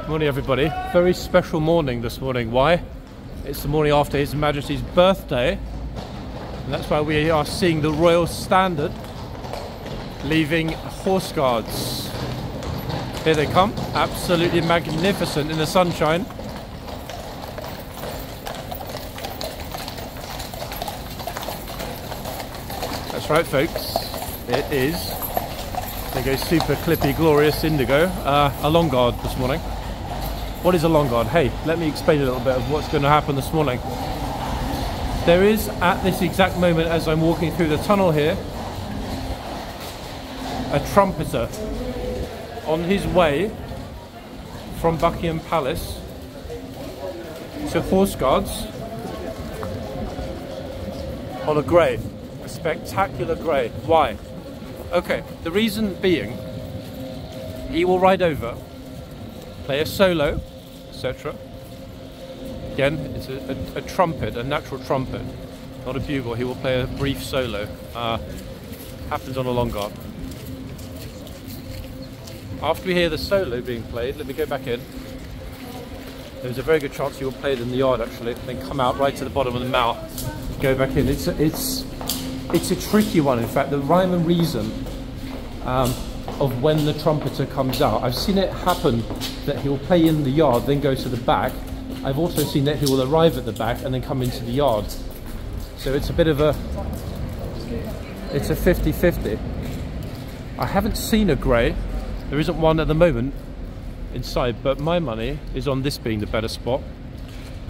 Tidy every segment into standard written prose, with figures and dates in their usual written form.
Morning everybody. Very special morning this morning. Why? It's the morning after His Majesty's birthday, and that's why we are seeing the Royal Standard leaving Horse Guards. Here they come, absolutely magnificent in the sunshine. That's right folks, it is, they go super clippy glorious indigo, a long guard this morning. What is a long guard? Hey, let me explain a little bit of what's going to happen this morning. There is, at this exact moment as I'm walking through the tunnel here, a trumpeter on his way from Buckingham Palace to Horse Guards on a grey, a spectacular grey. Why? Okay, the reason being, he will ride over, play a solo, etc. Again, it's a trumpet, a natural trumpet, not a bugle. He will play a brief solo. Happens on a long guard. After we hear the solo being played, let me go back in. There's a very good chance he will play it in the yard actually, then come out right to the bottom of the mouth, go back in. It's a tricky one. In fact, the rhyme and reason of when the trumpeter comes out. I've seen it happen that he'll play in the yard, then go to the back. I've also seen that he will arrive at the back and then come into the yard. So it's a bit of a, it's a 50-50. I haven't seen a grey. There isn't one at the moment inside, but my money is on this being the better spot.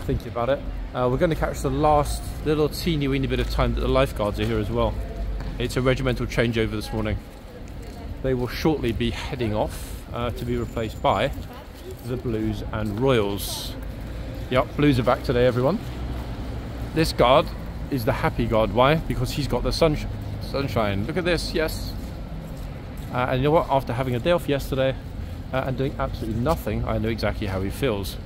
Thinking about it. We're going to catch the last little teeny weeny bit of time that the lifeguards are here as well. It's a regimental changeover this morning. They will shortly be heading off to be replaced by the Blues and Royals. Yep, Blues are back today, everyone. This guard is the happy guard. Why? Because he's got the sunshine. Look at this, yes. And you know what? After having a day off yesterday and doing absolutely nothing, I know exactly how he feels.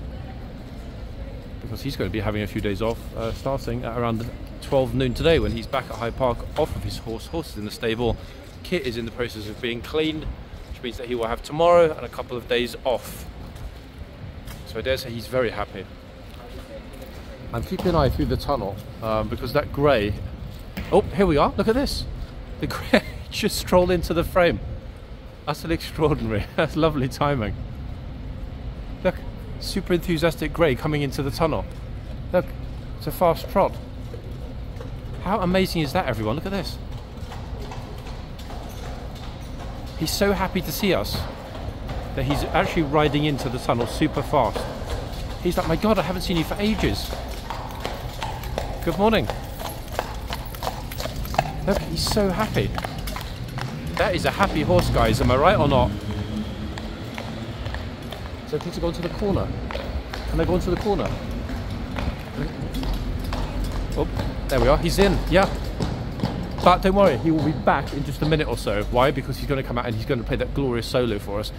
Because he's going to be having a few days off, starting at around 12 noon today when he's back at Hyde Park off of his horse. Horse is in the stable. Kit is in the process of being cleaned, which means that he will have tomorrow and a couple of days off. So I dare say he's very happy. I'm keeping an eye through the tunnel because that grey... Oh, here we are. Look at this. The grey just strolled into the frame. Utterly extraordinary. That's lovely timing. Look, super enthusiastic grey coming into the tunnel. Look, it's a fast trot. How amazing is that, everyone? Look at this. He's so happy to see us that he's actually riding into the tunnel super fast. He's like, my God, I haven't seen you for ages. Good morning. Look, he's so happy. That is a happy horse, guys. Am I right or not? It's okay to go into the corner. Can I go into the corner? Oh, there we are. He's in. Yeah. But don't worry, he will be back in just a minute or so. Why? Because he's going to come out and he's going to play that glorious solo for us.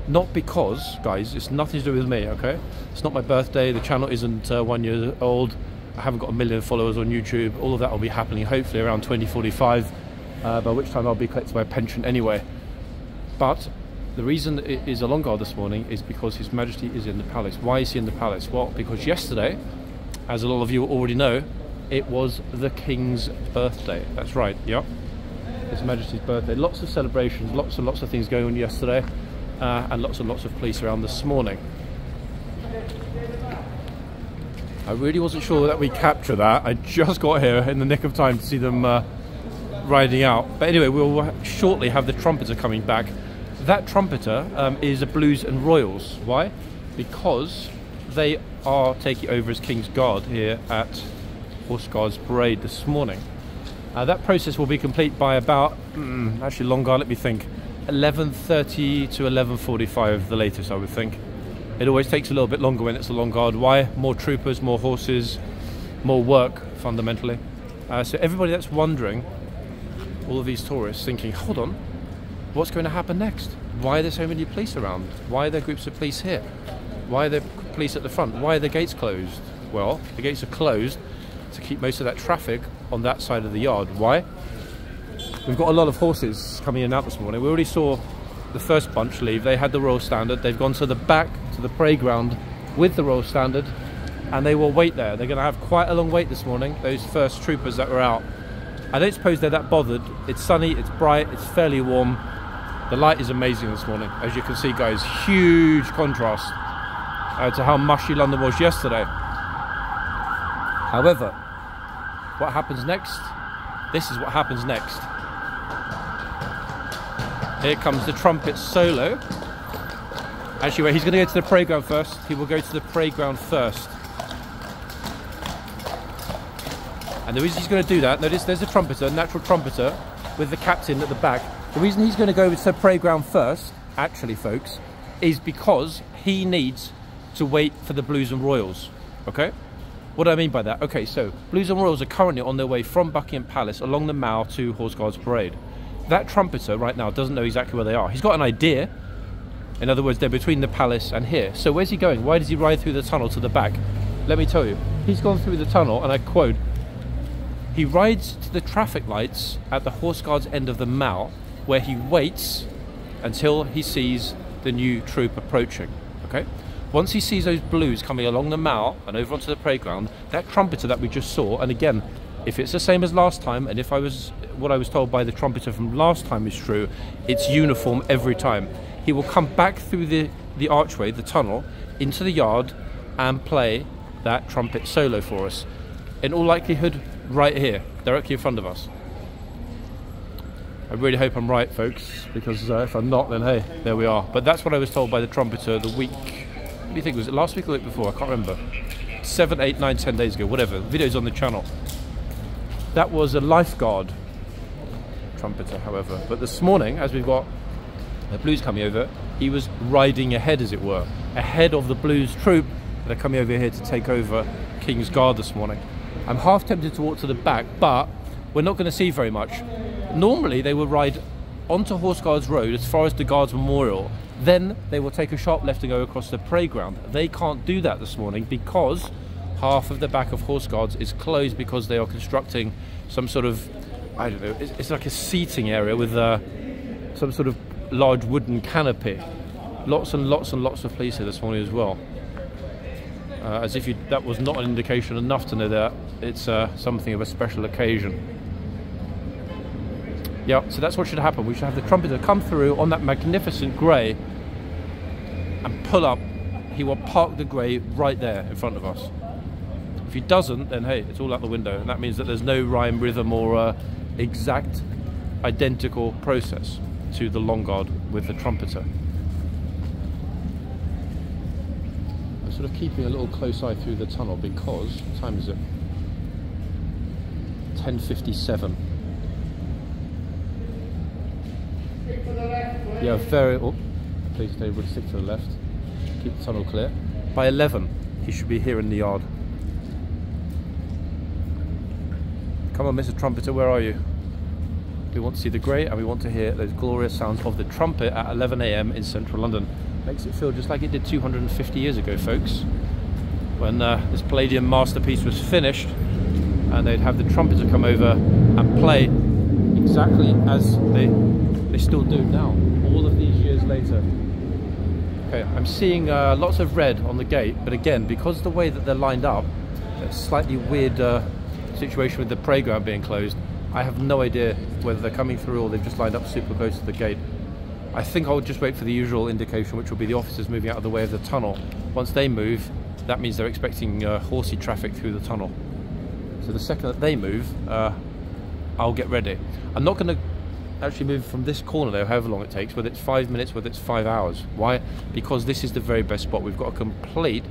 Not because, guys, it's nothing to do with me, okay? It's not my birthday, the channel isn't 1 year old, I haven't got 1 million followers on YouTube. All of that will be happening hopefully around 2045, by which time I'll be collecting my pension anyway. But the reason it is a long guard this morning is because His Majesty is in the palace. Why is he in the palace? Well, because yesterday, as a lot of you already know, it was the King's birthday. That's right, yep. His Majesty's birthday. Lots of celebrations, lots and lots of things going on yesterday, and lots of police around this morning. I really wasn't sure that we'd capture that. I just got here in the nick of time to see them riding out. But anyway, we'll shortly have the trumpeter coming back. That trumpeter is a Blues and Royals. Why? Because they are taking over as King's Guard here at Horse Guards Parade this morning. That process will be complete by about, actually long guard, let me think, 11:30 to 11:45 the latest, I would think. It always takes a little bit longer when it's a long guard. Why? More troopers, more horses, more work, fundamentally. So everybody that's wondering, all of these tourists thinking, hold on, what's going to happen next? Why are there so many police around? Why are there groups of police here? Why are there police at the front? Why are the gates closed? Well, the gates are closed to keep most of that traffic on that side of the yard. Why? We've got a lot of horses coming in and out this morning. We already saw the first bunch leave. They had the Royal Standard. They've gone to the back to the parade ground with the Royal Standard, and they will wait there. They're going to have quite a long wait this morning, those first troopers that were out. I don't suppose they're that bothered. It's sunny, it's bright, it's fairly warm. The light is amazing this morning, as you can see, guys. Huge contrast to how mushy London was yesterday. However, what happens next? This is what happens next. Here comes the trumpet solo. Actually, wait, he's going to go to the parade ground first. He will go to the parade ground first. And the reason he's going to do that, notice there's a trumpeter, natural trumpeter, with the captain at the back. The reason he's going to go to the parade ground first, actually, folks, is because he needs to wait for the Blues and Royals. Okay? What do I mean by that? Okay, so Blues and Royals are currently on their way from Buckingham Palace along the Mall to Horse Guards Parade. That trumpeter right now doesn't know exactly where they are. He's got an idea. In other words, they're between the palace and here. So where's he going? Why does he ride through the tunnel to the back? Let me tell you. He's gone through the tunnel, and I quote, he rides to the traffic lights at the Horse Guards end of the Mall, where he waits until he sees the new troop approaching. Okay? Once he sees those Blues coming along the Mall and over onto the parade ground, that trumpeter that we just saw, and again, if it's the same as last time, and if what I was told by the trumpeter from last time is true, it's uniform every time. He will come back through the archway, the tunnel, into the yard and play that trumpet solo for us. In all likelihood, right here, directly in front of us. I really hope I'm right, folks, because if I'm not, then hey, there we are. But that's what I was told by the trumpeter the week, what do you think, was it last week or the week before? I can't remember. 7, 8, 9, 10 days ago, whatever. The video's on the channel. That was a lifeguard trumpeter, however. But this morning, as we've got the Blues coming over, he was riding ahead, as it were, ahead of the Blues troop that are coming over here to take over King's Guard this morning. I'm half tempted to walk to the back, but we're not going to see very much. Normally, they will ride onto Horse Guards Road as far as the Guards Memorial. Then they will take a sharp left and go across the parade ground. They can't do that this morning because half of the back of Horse Guards is closed because they are constructing some sort of, I don't know, it's like a seating area with some sort of large wooden canopy. Lots and lots and lots of police here this morning as well. As if that was not an indication enough to know that it's something of a special occasion. Yeah, so that's what should happen. We should have the trumpeter come through on that magnificent grey and pull up. He will park the grey right there in front of us. If he doesn't, then hey, it's all out the window, and that means that there's no rhyme, rhythm, or exact identical process to the Long Guard with the trumpeter. I'm sort of keeping a little close eye through the tunnel because, what time is it? 10:57. Yeah, please stay with stick to the left. Keep the tunnel clear. By 11, he should be here in the yard. Come on, Mr. Trumpeter, where are you? We want to see the grey and we want to hear those glorious sounds of the trumpet at 11 AM in central London. Makes it feel just like it did 250 years ago, folks, when this Palladium masterpiece was finished and they'd have the trumpeter come over and play exactly as they still do now, all of these years later. Okay, I'm seeing lots of red on the gate, but again, because of the way that they're lined up, a slightly weird situation with the parade ground being closed, I have no idea whether they're coming through or they've just lined up super close to the gate. I think I'll just wait for the usual indication, which will be the officers moving out of the way of the tunnel. Once they move, that means they're expecting horsey traffic through the tunnel. So the second that they move, I'll get ready. I'm not going to actually move from this corner though, however long it takes, whether it's 5 minutes, whether it's 5 hours. Why? Because this is the very best spot. We've got a complete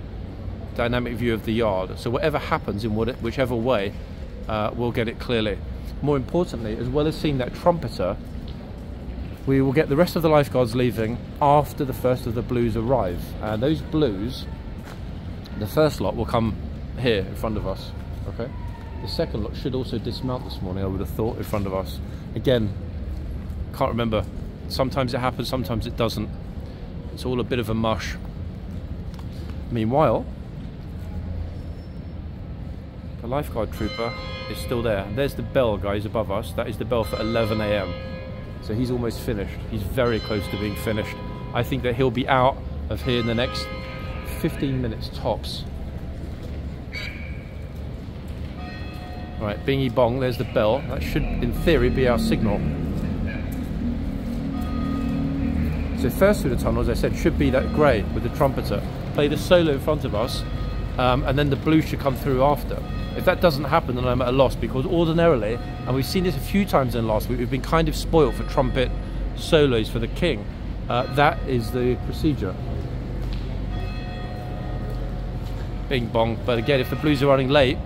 dynamic view of the yard, so whatever happens in whichever way, we'll get it clearly. More importantly, as well as seeing that trumpeter, we will get the rest of the lifeguards leaving after the first of the Blues arrive. And those Blues, the first lot will come here in front of us, okay? The second lot should also dismount this morning, I would have thought, in front of us. Again, can't remember. Sometimes it happens, sometimes it doesn't. It's all a bit of a mush. Meanwhile, the lifeguard trooper is still there. There's the bell, guys, above us. That is the bell for 11 AM. So he's almost finished. He's very close to being finished. I think that he'll be out of here in the next 15 minutes tops. Right, bingy bong, there's the bell. That should, in theory, be our signal. So first through the tunnel, as I said, should be that grey with the trumpeter. Play the solo in front of us, and then the blue should come through after. If that doesn't happen, then I'm at a loss, because ordinarily, and we've seen this a few times in last week, we've been kind of spoiled for trumpet solos for the king. That is the procedure. Bing bong. But again, if the blues are running late,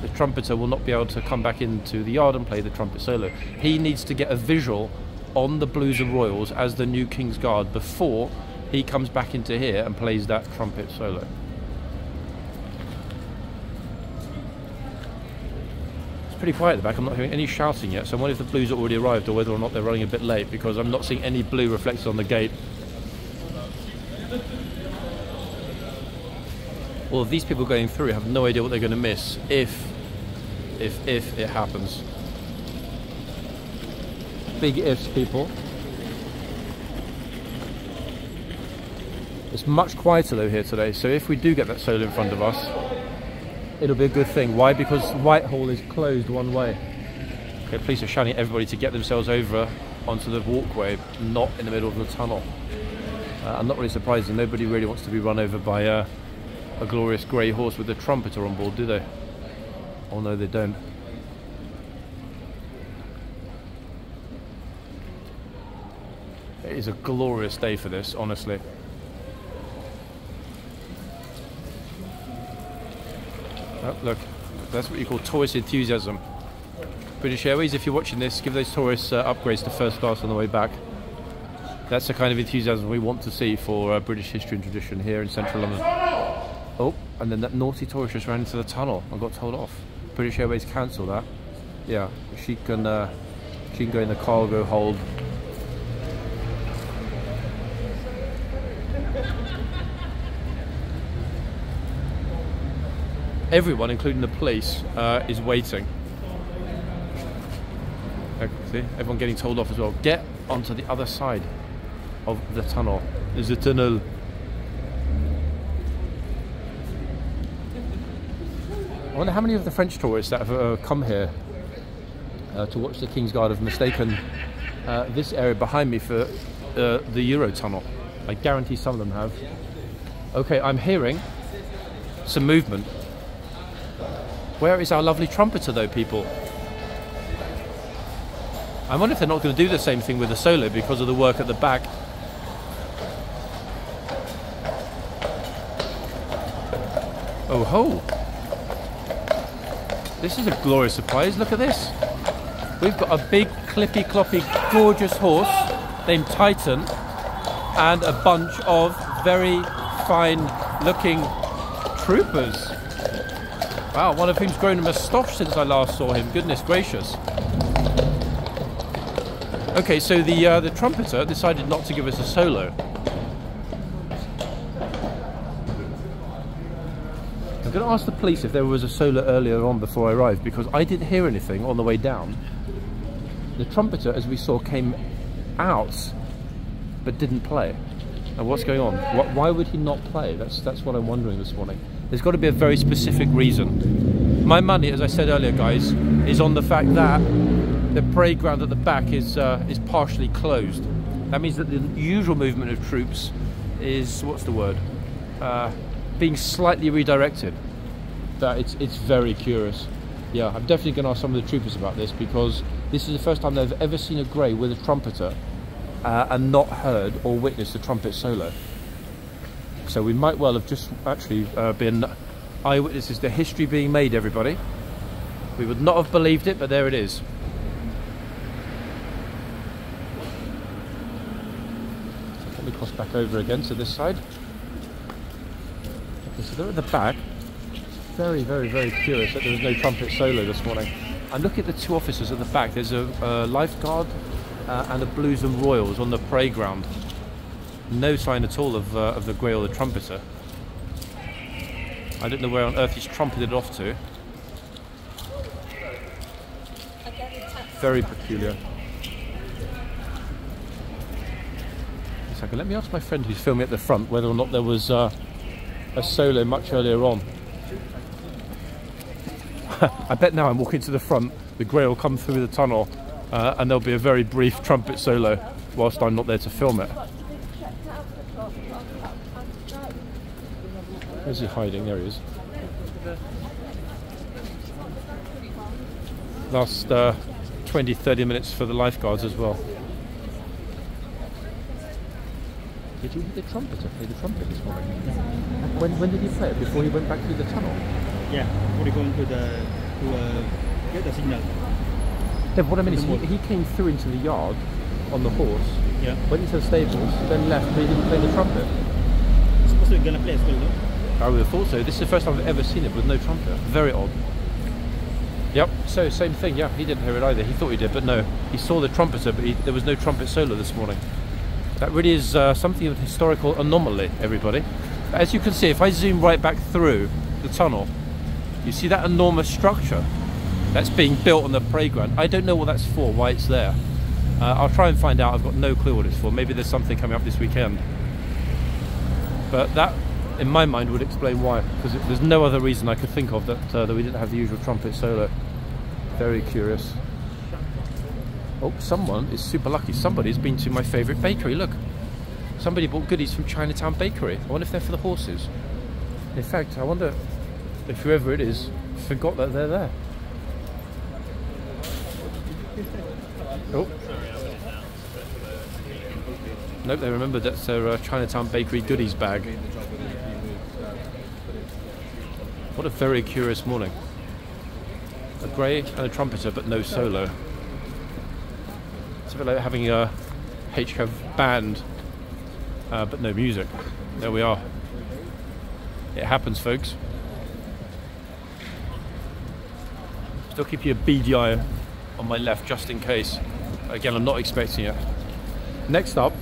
the trumpeter will not be able to come back into the yard and play the trumpet solo. He needs to get a visual on the Blues and Royals as the new King's Guard before he comes back into here and plays that trumpet solo. It's pretty quiet at the back. I'm not hearing any shouting yet, so I wonder if the Blues are already arrived or whether or not they're running a bit late, because I'm not seeing any blue reflected on the gate. Well, these people going through have no idea what they're going to miss if it happens. Big ifs, people. It's much quieter though here today, so if we do get that solo in front of us, it'll be a good thing. Why? Because Whitehall is closed one way. Okay, police are shouting at everybody to get themselves over onto the walkway, not in the middle of the tunnel. I'm not really surprised that nobody really wants to be run over by a glorious grey horse with a trumpeter on board, do they? Oh no, they don't. It is a glorious day for this, honestly. Oh, look, that's what you call tourist enthusiasm. British Airways, if you're watching this, give those tourists upgrades to first class on the way back. That's the kind of enthusiasm we want to see for British history and tradition here in central London. Oh, and then that naughty tourist just ran into the tunnel and got told off. British Airways cancel that. Yeah, she can go in the cargo hold. Everyone, including the police, is waiting. See, everyone getting told off as well. Get onto the other side of the tunnel. There's a tunnel. I wonder how many of the French tourists that have come here to watch the King's Guard have mistaken this area behind me for the Eurotunnel. I guarantee some of them have. Okay, I'm hearing some movement. Where is our lovely trumpeter though, people? I wonder if they're not going to do the same thing with the solo because of the work at the back. Oh ho! This is a glorious surprise, look at this. We've got a big, clippy, cloppy, gorgeous horse named Titan and a bunch of very fine looking troopers. Wow, one of whom's grown a moustache since I last saw him, goodness gracious. Okay, so the trumpeter decided not to give us a solo. I'm going to ask the police if there was a solo earlier on before I arrived, because I didn't hear anything on the way down. The trumpeter, as we saw, came out but didn't play. And what's going on? Why would he not play? That's what I'm wondering this morning. There's got to be a very specific reason. My money, as I said earlier, guys, is on the fact that the parade ground at the back is partially closed. That means that the usual movement of troops is, what's the word? Being slightly redirected. That it's very curious. Yeah, I'm definitely going to ask some of the troopers about this, because this is the first time they've ever seen a grey with a trumpeter and not heard or witnessed a trumpet solo. So we might well have just actually been eyewitnesses to history being made, everybody. We would not have believed it, but there it is. So let me cross back over again to this side. Okay, so they're at the back. Very, very, very curious that there was no trumpet solo this morning. And look at the two officers at the back. There's a lifeguard and a Blues and Royals on the parade ground. No sign at all of the grey or the trumpeter. I don't know where on earth he's trumpeted off to. Very peculiar. A second, let me ask my friend who's filming at the front whether or not there was a solo much earlier on. I bet now I'm walking to the front, the Grey will come through the tunnel and there'll be a very brief trumpet solo whilst I'm not there to film it. Where's he hiding? There he is. Last 20-30 minutes for the lifeguards as well. Did you hear the trumpeter play the trumpet this morning? When did he play it? Before he went back through the tunnel? Yeah, before he going to get the signal. Yeah, what I mean is he came through into the yard on the horse, Yeah. went into the stables, then left, but he didn't play the trumpet. It's supposed to be gonna play as well, though. I would have thought so. This is the first time I've ever seen it with no trumpet. Very odd. Yep, so same thing, yeah, he didn't hear it either. He thought he did, but no. He saw the trumpeter, but there was no trumpet solo this morning. That really is something of a historical anomaly, everybody. As you can see, if I zoom right back through the tunnel, you see that enormous structure that's being built on the playground. I don't know what that's for, why it's there. I'll try and find out. I've got no clue what it's for. Maybe there's something coming up this weekend. But that, in my mind, would explain why, because there's no other reason I could think of that we didn't have the usual trumpet solo. Very curious. Oh, someone is super lucky. Somebody's been to my favourite bakery. Look, somebody bought goodies from Chinatown Bakery. I wonder if they're for the horses. In fact, I wonder if whoever it is forgot that they're there. Oh. Nope, they remembered that's their Chinatown Bakery goodies bag. What a very curious morning. A Grey and a trumpeter, but no solo. It's a bit like having a HCAV band, but no music. There we are. It happens, folks. Still keep your beady eye on my left, just in case. Again, I'm not expecting it. Next up,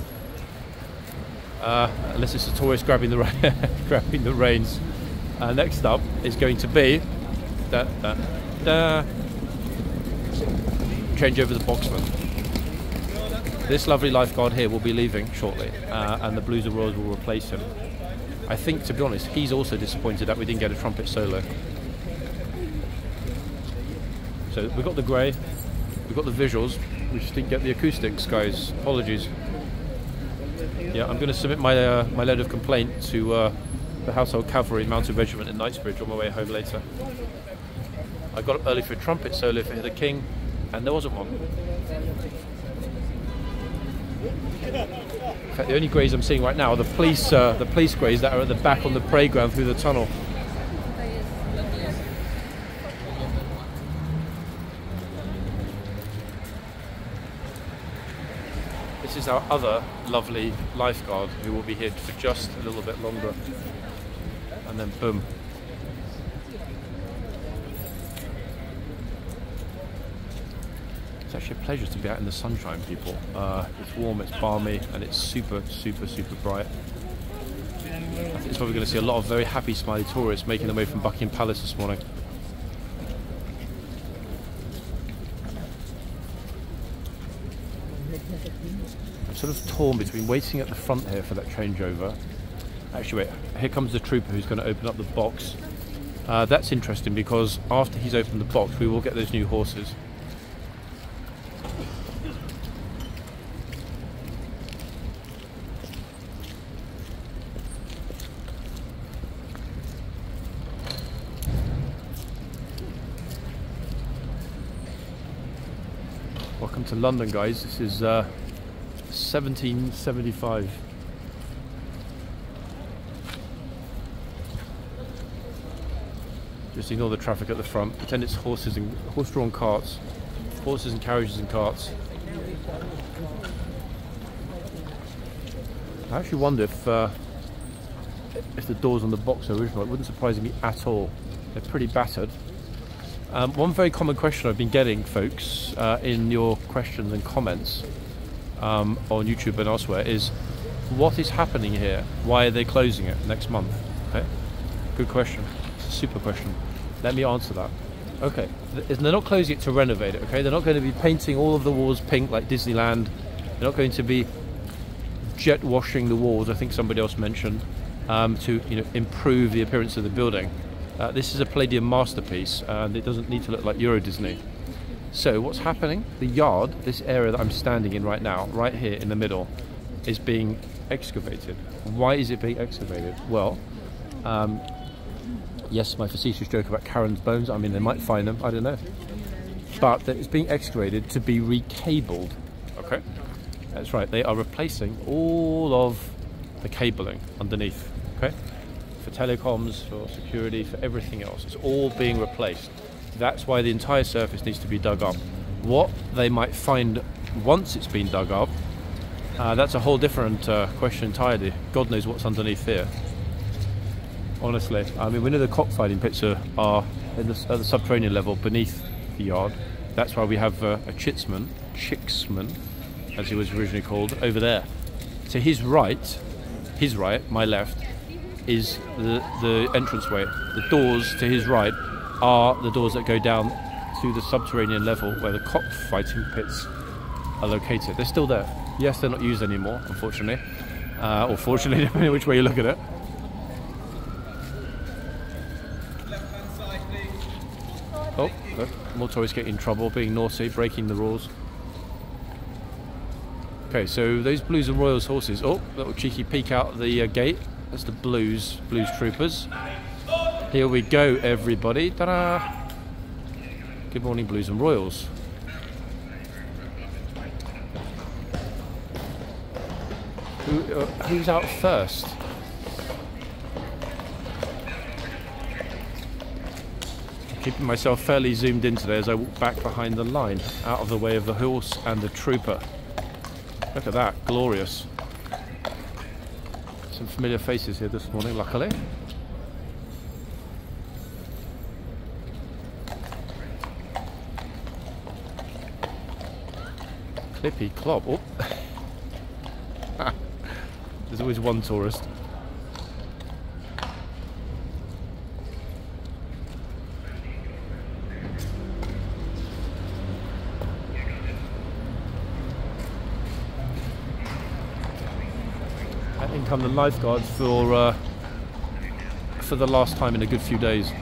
unless it's a tourist grabbing the reins, next up is going to be change over the boxman. This lovely lifeguard here will be leaving shortly, and the Blues and Royals will replace him. I think, to be honest, he's also disappointed that we didn't get a trumpet solo. So we've got the Grey, we've got the visuals, we just didn't get the acoustics, guys. Apologies. Yeah, I'm going to submit my my letter of complaint to the Household Cavalry Mounted Regiment in Knightsbridge on my way home later. I got up early for a trumpet solo for the King, and there wasn't one. In fact, the only Greys I'm seeing right now are the police Greys that are at the back on the parade ground through the tunnel. This is our other lovely lifeguard who will be here for just a little bit longer, and then boom. It's actually a pleasure to be out in the sunshine, people. It's warm, it's balmy, and it's super, super, super bright. I think it's probably going to see a lot of very happy, smiley tourists making their way from Buckingham Palace this morning. I'm sort of torn between waiting at the front here for that changeover. Actually, wait, here comes the trooper who's going to open up the box. That's interesting because after he's opened the box, we will get those new horses. Welcome to London, guys. This is 1775. Just ignore the traffic at the front. Pretend it's horses and horse-drawn carts, horses and carriages and carts. I actually wonder if the doors on the box are original. It wouldn't surprise me at all. They're pretty battered. One very common question I've been getting, folks, in your questions and comments on YouTube and elsewhere is, what is happening here? Why are they closing it next month? Okay. Good question. It's a super question. Let me answer that. Okay, they're not closing it to renovate it, okay? They're not going to be painting all of the walls pink like Disneyland. They're not going to be jet washing the walls, I think somebody else mentioned. to improve the appearance of the building. This is a Palladium masterpiece, and it doesn't need to look like Euro Disney. So what's happening? The yard, this area that I'm standing in right now, right here in the middle, is being excavated. Why is it being excavated? Well, yes, my facetious joke about Karen's bones, I mean, they might find them, I don't know. But it's being excavated to be recabled. Okay, that's right, they are replacing all of the cabling underneath, okay? For telecoms, for security, for everything else. It's all being replaced. That's why the entire surface needs to be dug up. What they might find once it's been dug up, that's a whole different question entirely. God knows what's underneath here. Honestly, I mean, we know the cockfighting pits are at the subterranean level beneath the yard. That's why we have a Chicksman, as he was originally called, over there. To his right, my left, is the entranceway. The doors to his right are the doors that go down to the subterranean level where the cockfighting pits are located. They're still there. Yes, they're not used anymore, unfortunately. Or fortunately, depending on which way you look at it. Oh, look, more tourists getting in trouble, being naughty, breaking the rules. Okay, so those Blues and Royals horses. Oh, little cheeky peek out the gate. That's the Blues Troopers. Here we go, everybody. Ta-da! Good morning, Blues and Royals. Who's out first? I'm keeping myself fairly zoomed in today as I walk back behind the line, out of the way of the horse and the trooper. Look at that, glorious. Some familiar faces here this morning, luckily. Clippy clop. Oh. There's always one tourist. In come the lifeguards for the last time in a good few days.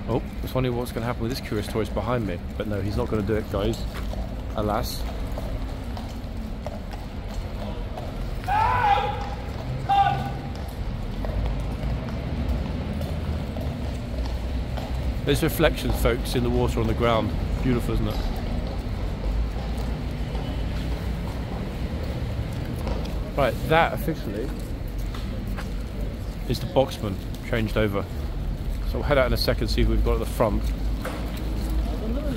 Oh, I was wondering what's going to happen with this curious tourist behind me, but no, he's not going to do it, guys. Alas. Those reflections, folks, in the water on the ground. Beautiful, isn't it? Right, that officially is the Boxman changed over. So we'll head out in a second, see who we've got at the front.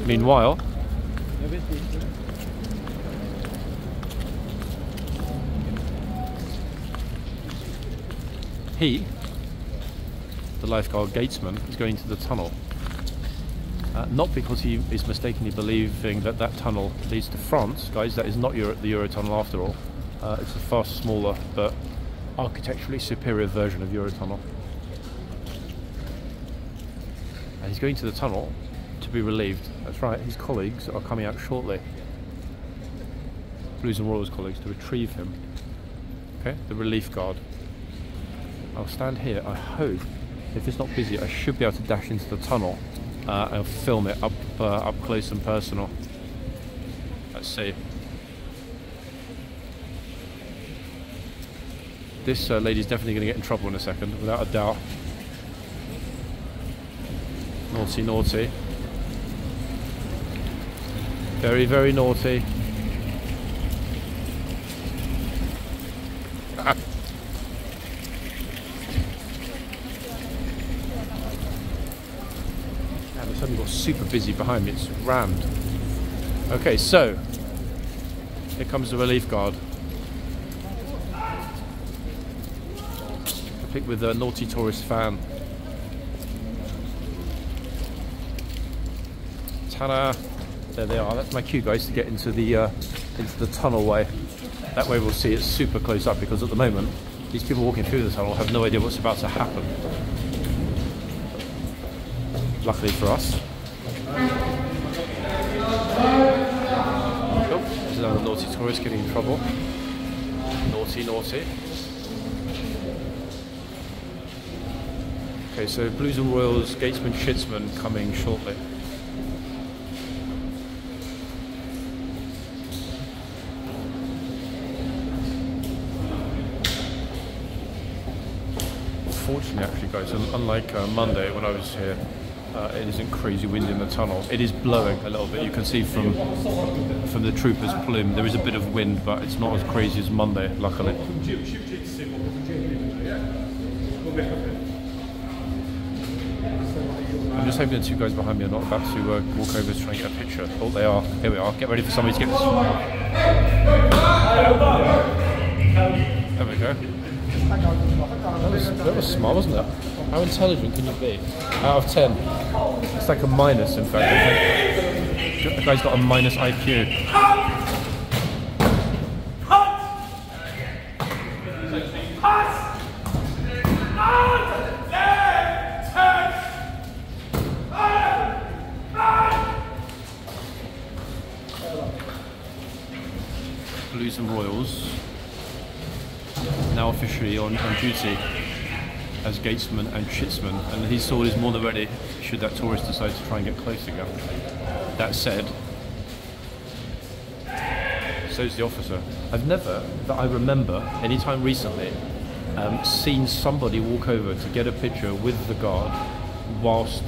Meanwhile, he, the lifeguard gatesman, is going to the tunnel. Not because he is mistakenly believing that that tunnel leads to France, guys. That is not the Eurotunnel after all. It's a far smaller but architecturally superior version of Eurotunnel. And he's going to the tunnel to be relieved. That's right, his colleagues are coming out shortly. Blues and Royals colleagues to retrieve him. Okay, the relief guard. I'll stand here. I hope, if it's not busy, I should be able to dash into the tunnel and film it up close and personal. Let's see. This lady's definitely going to get in trouble in a second, without a doubt. Naughty, naughty. Very, very naughty. It suddenly got super busy behind me, it's rammed. Okay, so here comes the relief guard. I think with a naughty tourist fan. Ta-da! There they are. That's my cue, guys, to get into the tunnel way. That way we'll see it super close up, because at the moment these people walking through the tunnel have no idea what's about to happen. Luckily for us. Oh, this is Another naughty tourist getting in trouble. Naughty, naughty. Okay, so Blues and Royals, Gatesman, Shitsman coming shortly. Fortunately, actually, guys, unlike Monday when I was here, it isn't crazy wind in the tunnel. It is blowing a little bit. You can see from the troopers pulling, there is a bit of wind, but it's not as crazy as Monday, luckily. I'm just hoping the two guys behind me are not about to walk over to try and get a picture. Oh, they are. Here we are. Get ready for somebody to get this. There we go. That was smart, wasn't it? How intelligent can you be? Out of 10. It's like a minus, in fact, I think. The guy's got a minus IQ. Blues and Royals now officially on duty as Gatesman and Shitsman, and his sword is more than ready should that tourist decide to try and get close again. That said, so's the officer. I've never, that I remember, any time recently, seen somebody walk over to get a picture with the guard whilst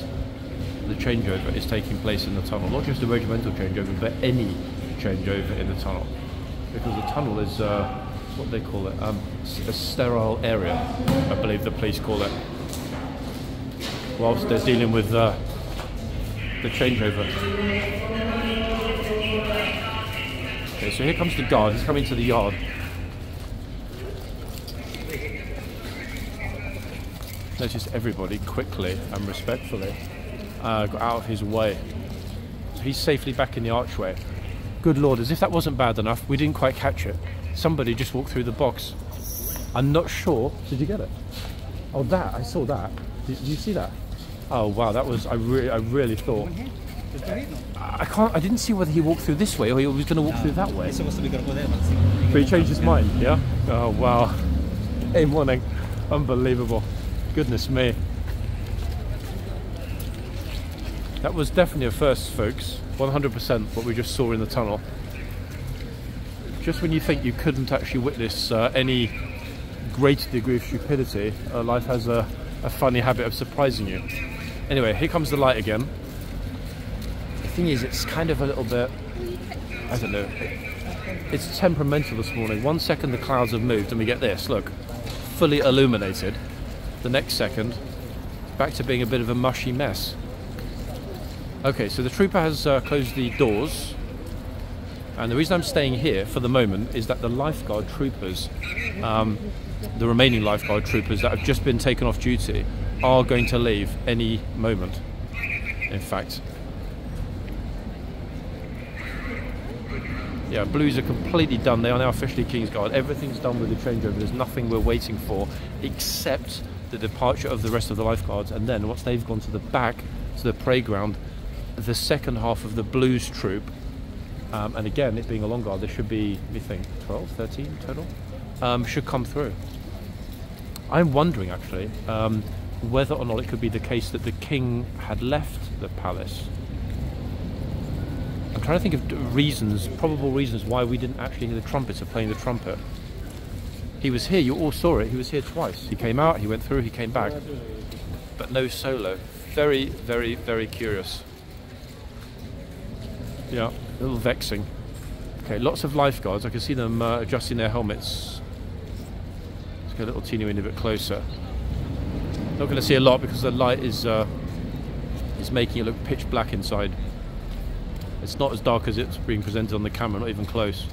the changeover is taking place in the tunnel. Not just a regimental changeover, but any changeover in the tunnel. Because the tunnel is what they call it, a sterile area, I believe the police call it, whilst they're dealing with the changeover. Okay, so here comes the guard. He's coming to the yard. Notice everybody quickly and respectfully got out of his way. So he's safely back in the archway. Good Lord, as if that wasn't bad enough, we didn't quite catch it. Somebody just walked through the box. I'm not sure. Did you get it? Oh, that, I saw that. Did you see that? Oh wow, that was, I really thought. I didn't see whether he walked through this way or he was going to walk through that way. But he changed his mind, yeah? Oh wow. Hey, morning. Unbelievable. Goodness me. That was definitely a first, folks. 100% what we just saw in the tunnel. Just when you think you couldn't actually witness any great degree of stupidity, life has a funny habit of surprising you. Anyway, here comes the light again. The thing is, it's kind of a little bit, I don't know, it's temperamental this morning. 1 second the clouds have moved and we get this, look, fully illuminated. The next second, back to being a bit of a mushy mess. Okay, so the trooper has closed the doors, and the reason I'm staying here for the moment is that the lifeguard troopers, the remaining lifeguard troopers that have just been taken off duty, are going to leave any moment, in fact. Yeah, Blues are completely done. They are now officially Kingsguard. Everything's done with the changeover. There's nothing we're waiting for except the departure of the rest of the lifeguards, and then once they've gone to the back, to the parade ground, the second half of the Blues troop, and again, it being a long guard, there should be, we think, 12, 13 total, should come through. I'm wondering, actually, whether or not it could be the case that the king had left the palace. I'm trying to think of reasons, probable reasons why we didn't actually hear the trumpets of playing the trumpet. He was here, you all saw it, he was here twice. He came out, he went through, he came back. But no solo. Very, very, very curious. Yeah, a little vexing. Okay, lots of lifeguards. I can see them adjusting their helmets. Let's get a little teeny weeny bit closer. Not going to see a lot because the light is making it look pitch black inside. It's not as dark as it's being presented on the camera, not even close.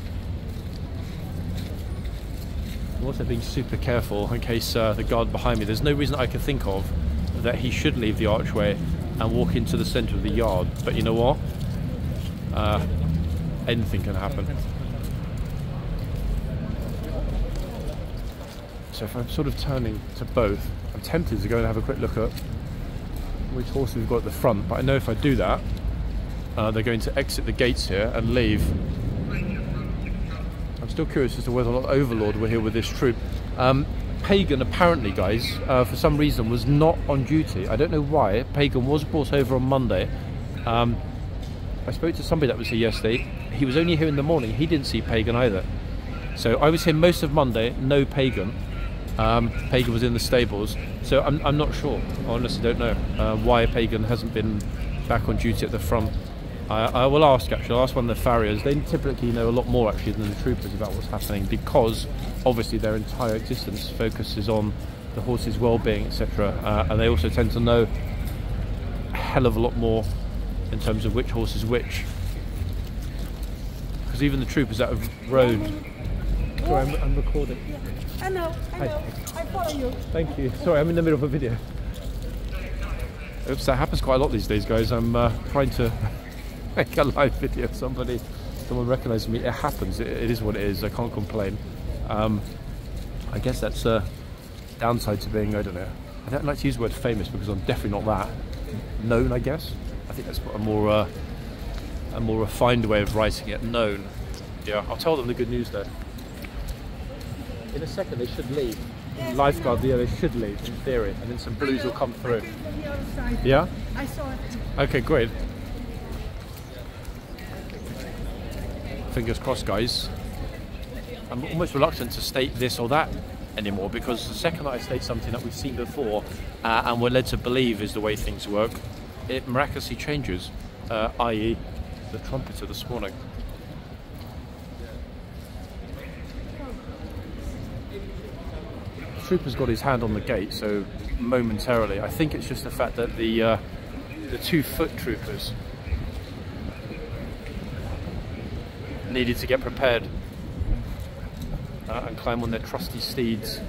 I'm also being super careful in case the guard behind me, there's no reason I can think of that he should leave the archway and walk into the centre of the yard. But you know what? Anything can happen. So if I'm sort of turning to both, I'm tempted to go and have a quick look at which horses we've got at the front, but I know if I do that, they're going to exit the gates here and leave. I'm still curious as to whether or not Overlord were here with this troop. Pagan apparently, guys, for some reason was not on duty. I don't know why. Pagan was brought over on Monday. I spoke to somebody that was here yesterday. He was only here in the morning. He didn't see Pagan either. So I was here most of Monday, no Pagan. Pagan was in the stables. So I'm not sure. I honestly don't know why Pagan hasn't been back on duty at the front. I will ask, actually. I'll ask one of the farriers. They typically know a lot more actually than the troopers about what's happening, because obviously their entire existence focuses on the horse's well-being, etc. And they also tend to know a hell of a lot more in terms of which horse is which. Because even the troopers that have rode... Sorry, I'm recording. I know. I follow you. Thank you. Sorry, I'm in the middle of a video. Oops, that happens quite a lot these days, guys. I'm trying to make a live video. Someone recognised me. It happens. It is what it is. I can't complain. I guess that's a downside to being, I don't know. I don't like to use the word famous because I'm definitely not that. Known, I guess. I think that's a more refined way of writing it. Known. Yeah, I'll tell them the good news though. In a second they should leave. Lifeguard, yeah, they should leave in theory, and then some blues will come through. Yeah? I saw it. Okay, great. Fingers crossed, guys. I'm almost reluctant to state this or that anymore, because the second that I state something that we've seen before and we're led to believe is the way things work, it miraculously changes, i.e. the trumpeter this morning. The trooper's got his hand on the gate, so momentarily, I think it's just the fact that the 2 foot troopers needed to get prepared and climb on their trusty steeds.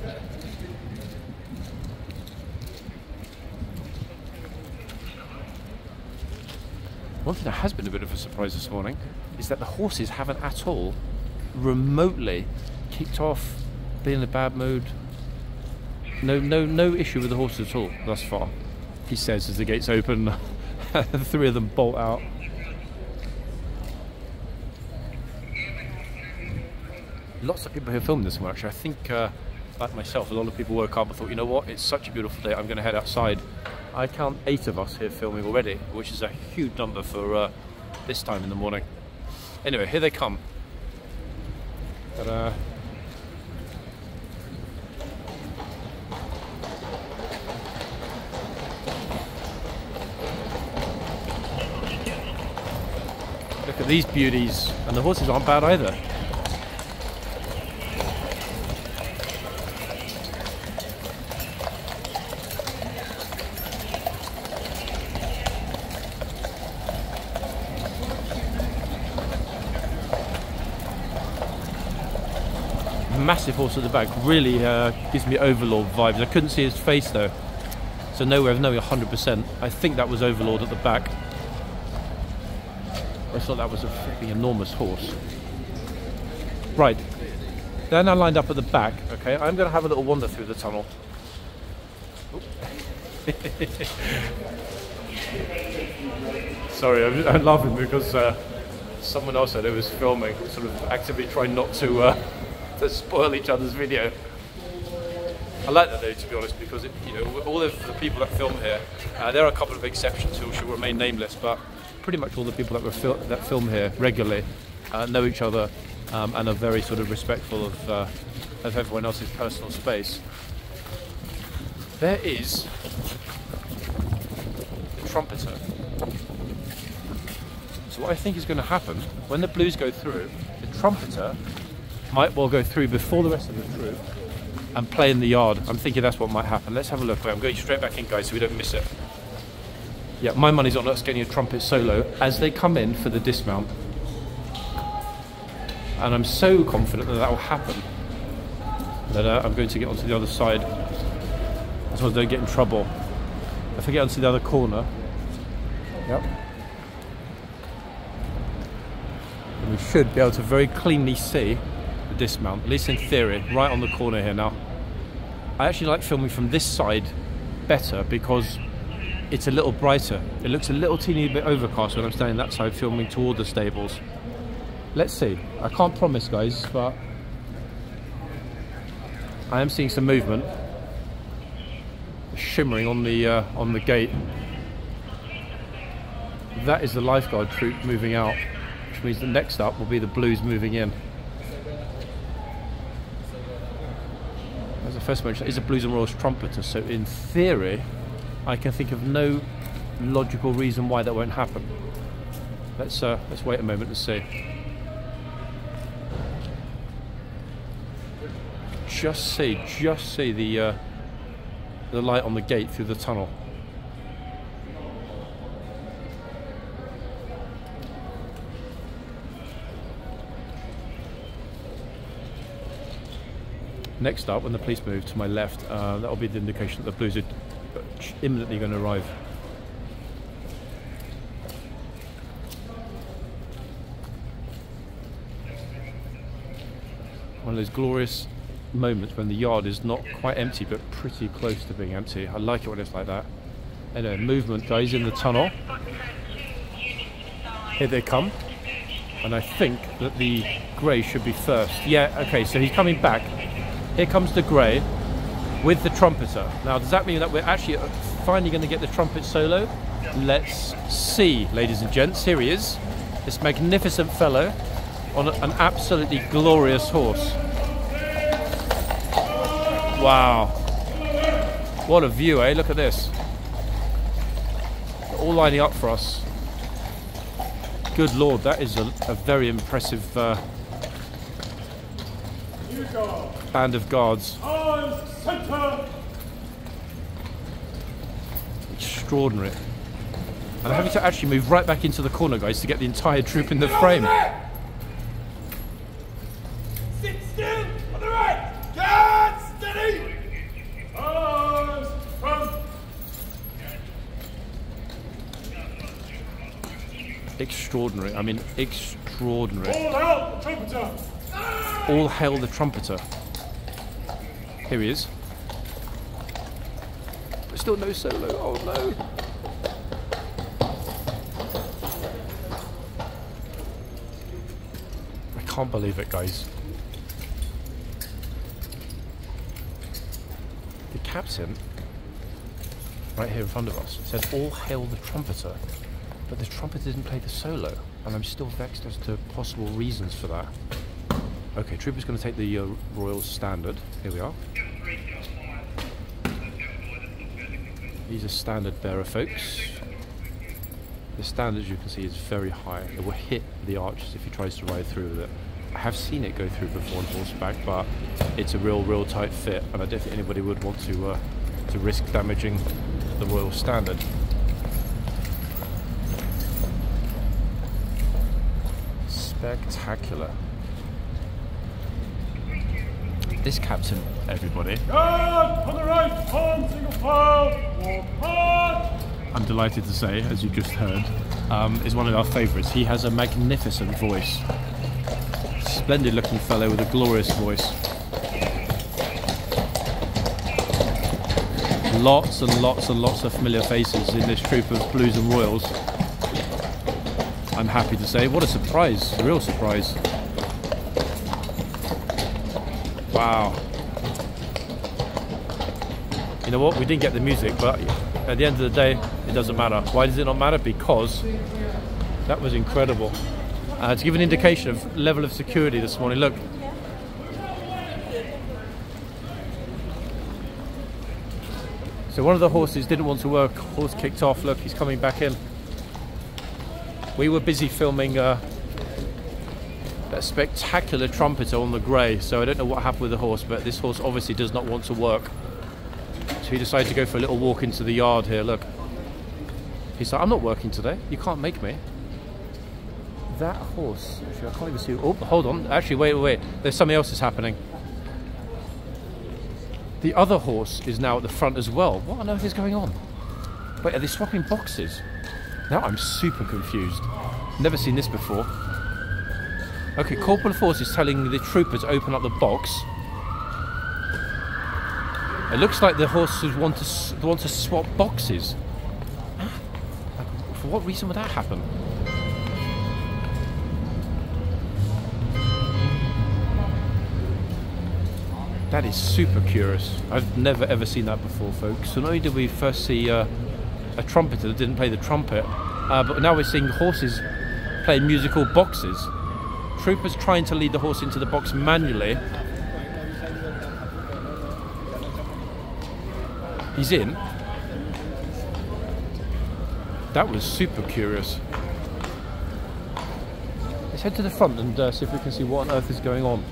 One thing that has been a bit of a surprise this morning is that the horses haven't at all remotely kicked off, been in a bad mood. No issue with the horses at all thus far, he says as the gates open. The 3 of them bolt out. Lots of people here filming this one actually. I think, like myself, a lot of people woke up and thought, you know what, it's such a beautiful day, I'm going to head outside. I count 8 of us here filming already, which is a huge number for this time in the morning. Anyway, here they come. Ta-da. Look at these beauties, and the horses aren't bad either. Massive horse at the back, really gives me Overlord vibes. I couldn't see his face though, so no way of knowing 100%. I think that was Overlord at the back. I thought that was a freaking enormous horse. Right, they're now lined up at the back. Okay, I'm going to have a little wander through the tunnel. Sorry, I'm laughing because someone else said it was filming, sort of actively trying not to spoil each other's video. I like that though, to be honest, because all of the people that film here, there are a couple of exceptions who should remain nameless, but pretty much all the people that film here regularly know each other and are very sort of respectful of everyone else's personal space. There is the trumpeter. So what I think is going to happen when the blues go through, the trumpeter might well go through before the rest of the troop and play in the yard. I'm thinking that's what might happen. Let's have a look. I'm going straight back in, guys, so we don't miss it. Yeah, my money's on us getting a trumpet solo as they come in for the dismount. And I'm so confident that that will happen that I'm going to get onto the other side as well as don't get in trouble. If I get onto the other corner, yep, and we should be able to very cleanly see the dismount, at least in theory, right on the corner here now. I actually like filming from this side better because it's a little brighter. It looks a little teeny bit overcast when I'm standing that side filming toward the stables. Let's see. I can't promise, guys, but I am seeing some movement, shimmering on the gate. That is the lifeguard troop moving out, which means the next up will be the Blues moving in. As I first mentioned, it's a Blues and Royals trumpeter, so in theory, I can think of no logical reason why that won't happen. Let's wait a moment and see. Just see the light on the gate through the tunnel. Next up, when the police move to my left, that'll be the indication that the Blues are imminently going to arrive. One of those glorious moments when the yard is not quite empty but pretty close to being empty. I like it when it's like that. Anyway, movement, guys, in the tunnel. Here they come. And I think that the grey should be first. Yeah, okay, so he's coming back. Here comes the grey with the trumpeter. Now, does that mean that we're actually finally going to get the trumpet solo? Let's see, ladies and gents. Here he is, this magnificent fellow on an absolutely glorious horse. Wow. What a view, eh? Look at this. All lining up for us. Good Lord, that is a very impressive band of guards. Extraordinary. And I'm having to actually move right back into the corner, guys, to get the entire troop in the frame. Sit still on the right. Guard steady. Arms front. Extraordinary. I mean, extraordinary. All out the trumpeter. All hail the trumpeter. Here he is. But still no solo. Oh no. I can't believe it, guys. The captain, right here in front of us, said all hail the trumpeter. But the trumpeter didn't play the solo. And I'm still vexed as to possible reasons for that. Okay, Trooper's going to take the Royal Standard. Here we are. He's a standard bearer, folks. The standard, as you can see, is very high. It will hit the arches if he tries to ride through with it. I have seen it go through before on horseback, but it's a real tight fit, and I don't think anybody would want to risk damaging the Royal Standard. Spectacular. This captain, everybody. Guard on the right. Form single file. Walk hard. I'm delighted to say, as you just heard, is one of our favourites. He has a magnificent voice. Splendid looking fellow with a glorious voice. Lots and lots and lots of familiar faces in this troop of Blues and Royals. I'm happy to say. What a surprise, a real surprise. Wow. You know what, we didn't get the music, but at the end of the day, it doesn't matter. Why does it not matter? Because that was incredible. To give an indication of level of security this morning, look. So one of the horses didn't want to work, horse kicked off, look, he's coming back in. We were busy filming that spectacular trumpeter on the grey, so I don't know what happened with the horse, but this horse obviously does not want to work. So he decided to go for a little walk into the yard here, look. He's like, I'm not working today, you can't make me. That horse, actually I can't even see, oh, hold on, actually wait, there's something else that's happening. The other horse is now at the front as well. What on earth is going on? Wait, are they swapping boxes? Now I'm super confused. Never seen this before. Okay, Corporal Force is telling the troopers to open up the box. It looks like the horses want to swap boxes. Like, for what reason would that happen? That is super curious. I've never ever seen that before, folks. So not only did we first see a trumpeter that didn't play the trumpet, but now we're seeing horses playing musical boxes. Troopers trying to lead the horse into the box manually. He's in. That was super curious. Let's head to the front and see if we can see what on earth is going on.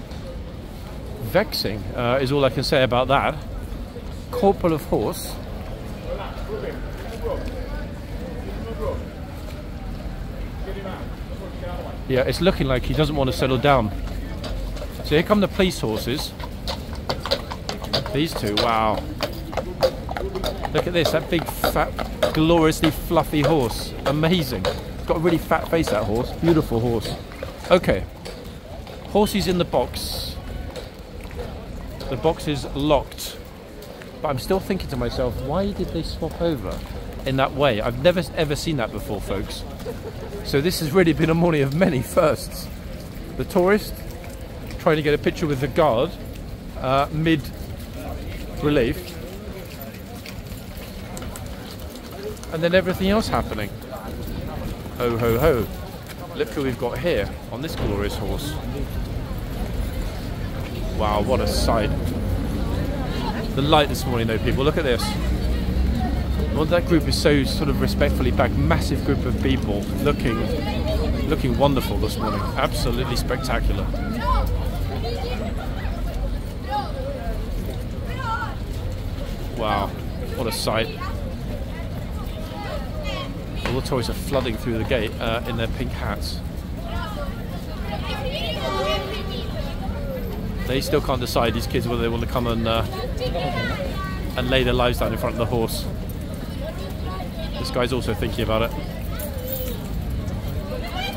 Vexing is all I can say about that. Corporal of horse. Yeah, it's looking like he doesn't want to settle down. So here come the police horses. These two, wow. Look at this, that big, fat, gloriously fluffy horse. Amazing. Got a really fat face, that horse. Beautiful horse. Okay. Horsey's in the box. The box is locked. But I'm still thinking to myself, why did they swap over in that way? I've never ever seen that before, folks. So this has really been a morning of many firsts. The tourist trying to get a picture with the guard mid-relief. And then everything else happening. Ho, ho, ho. Look who we've got here on this glorious horse. Wow, what a sight. The light this morning though, people, look at this. Well, that group is so sort of respectfully back. Massive group of people looking wonderful this morning. Absolutely spectacular. Wow, what a sight. All the tourists are flooding through the gate in their pink hats. They still can't decide, these kids, whether they want to come and lay their lives down in front of the horse. This guy's also thinking about it.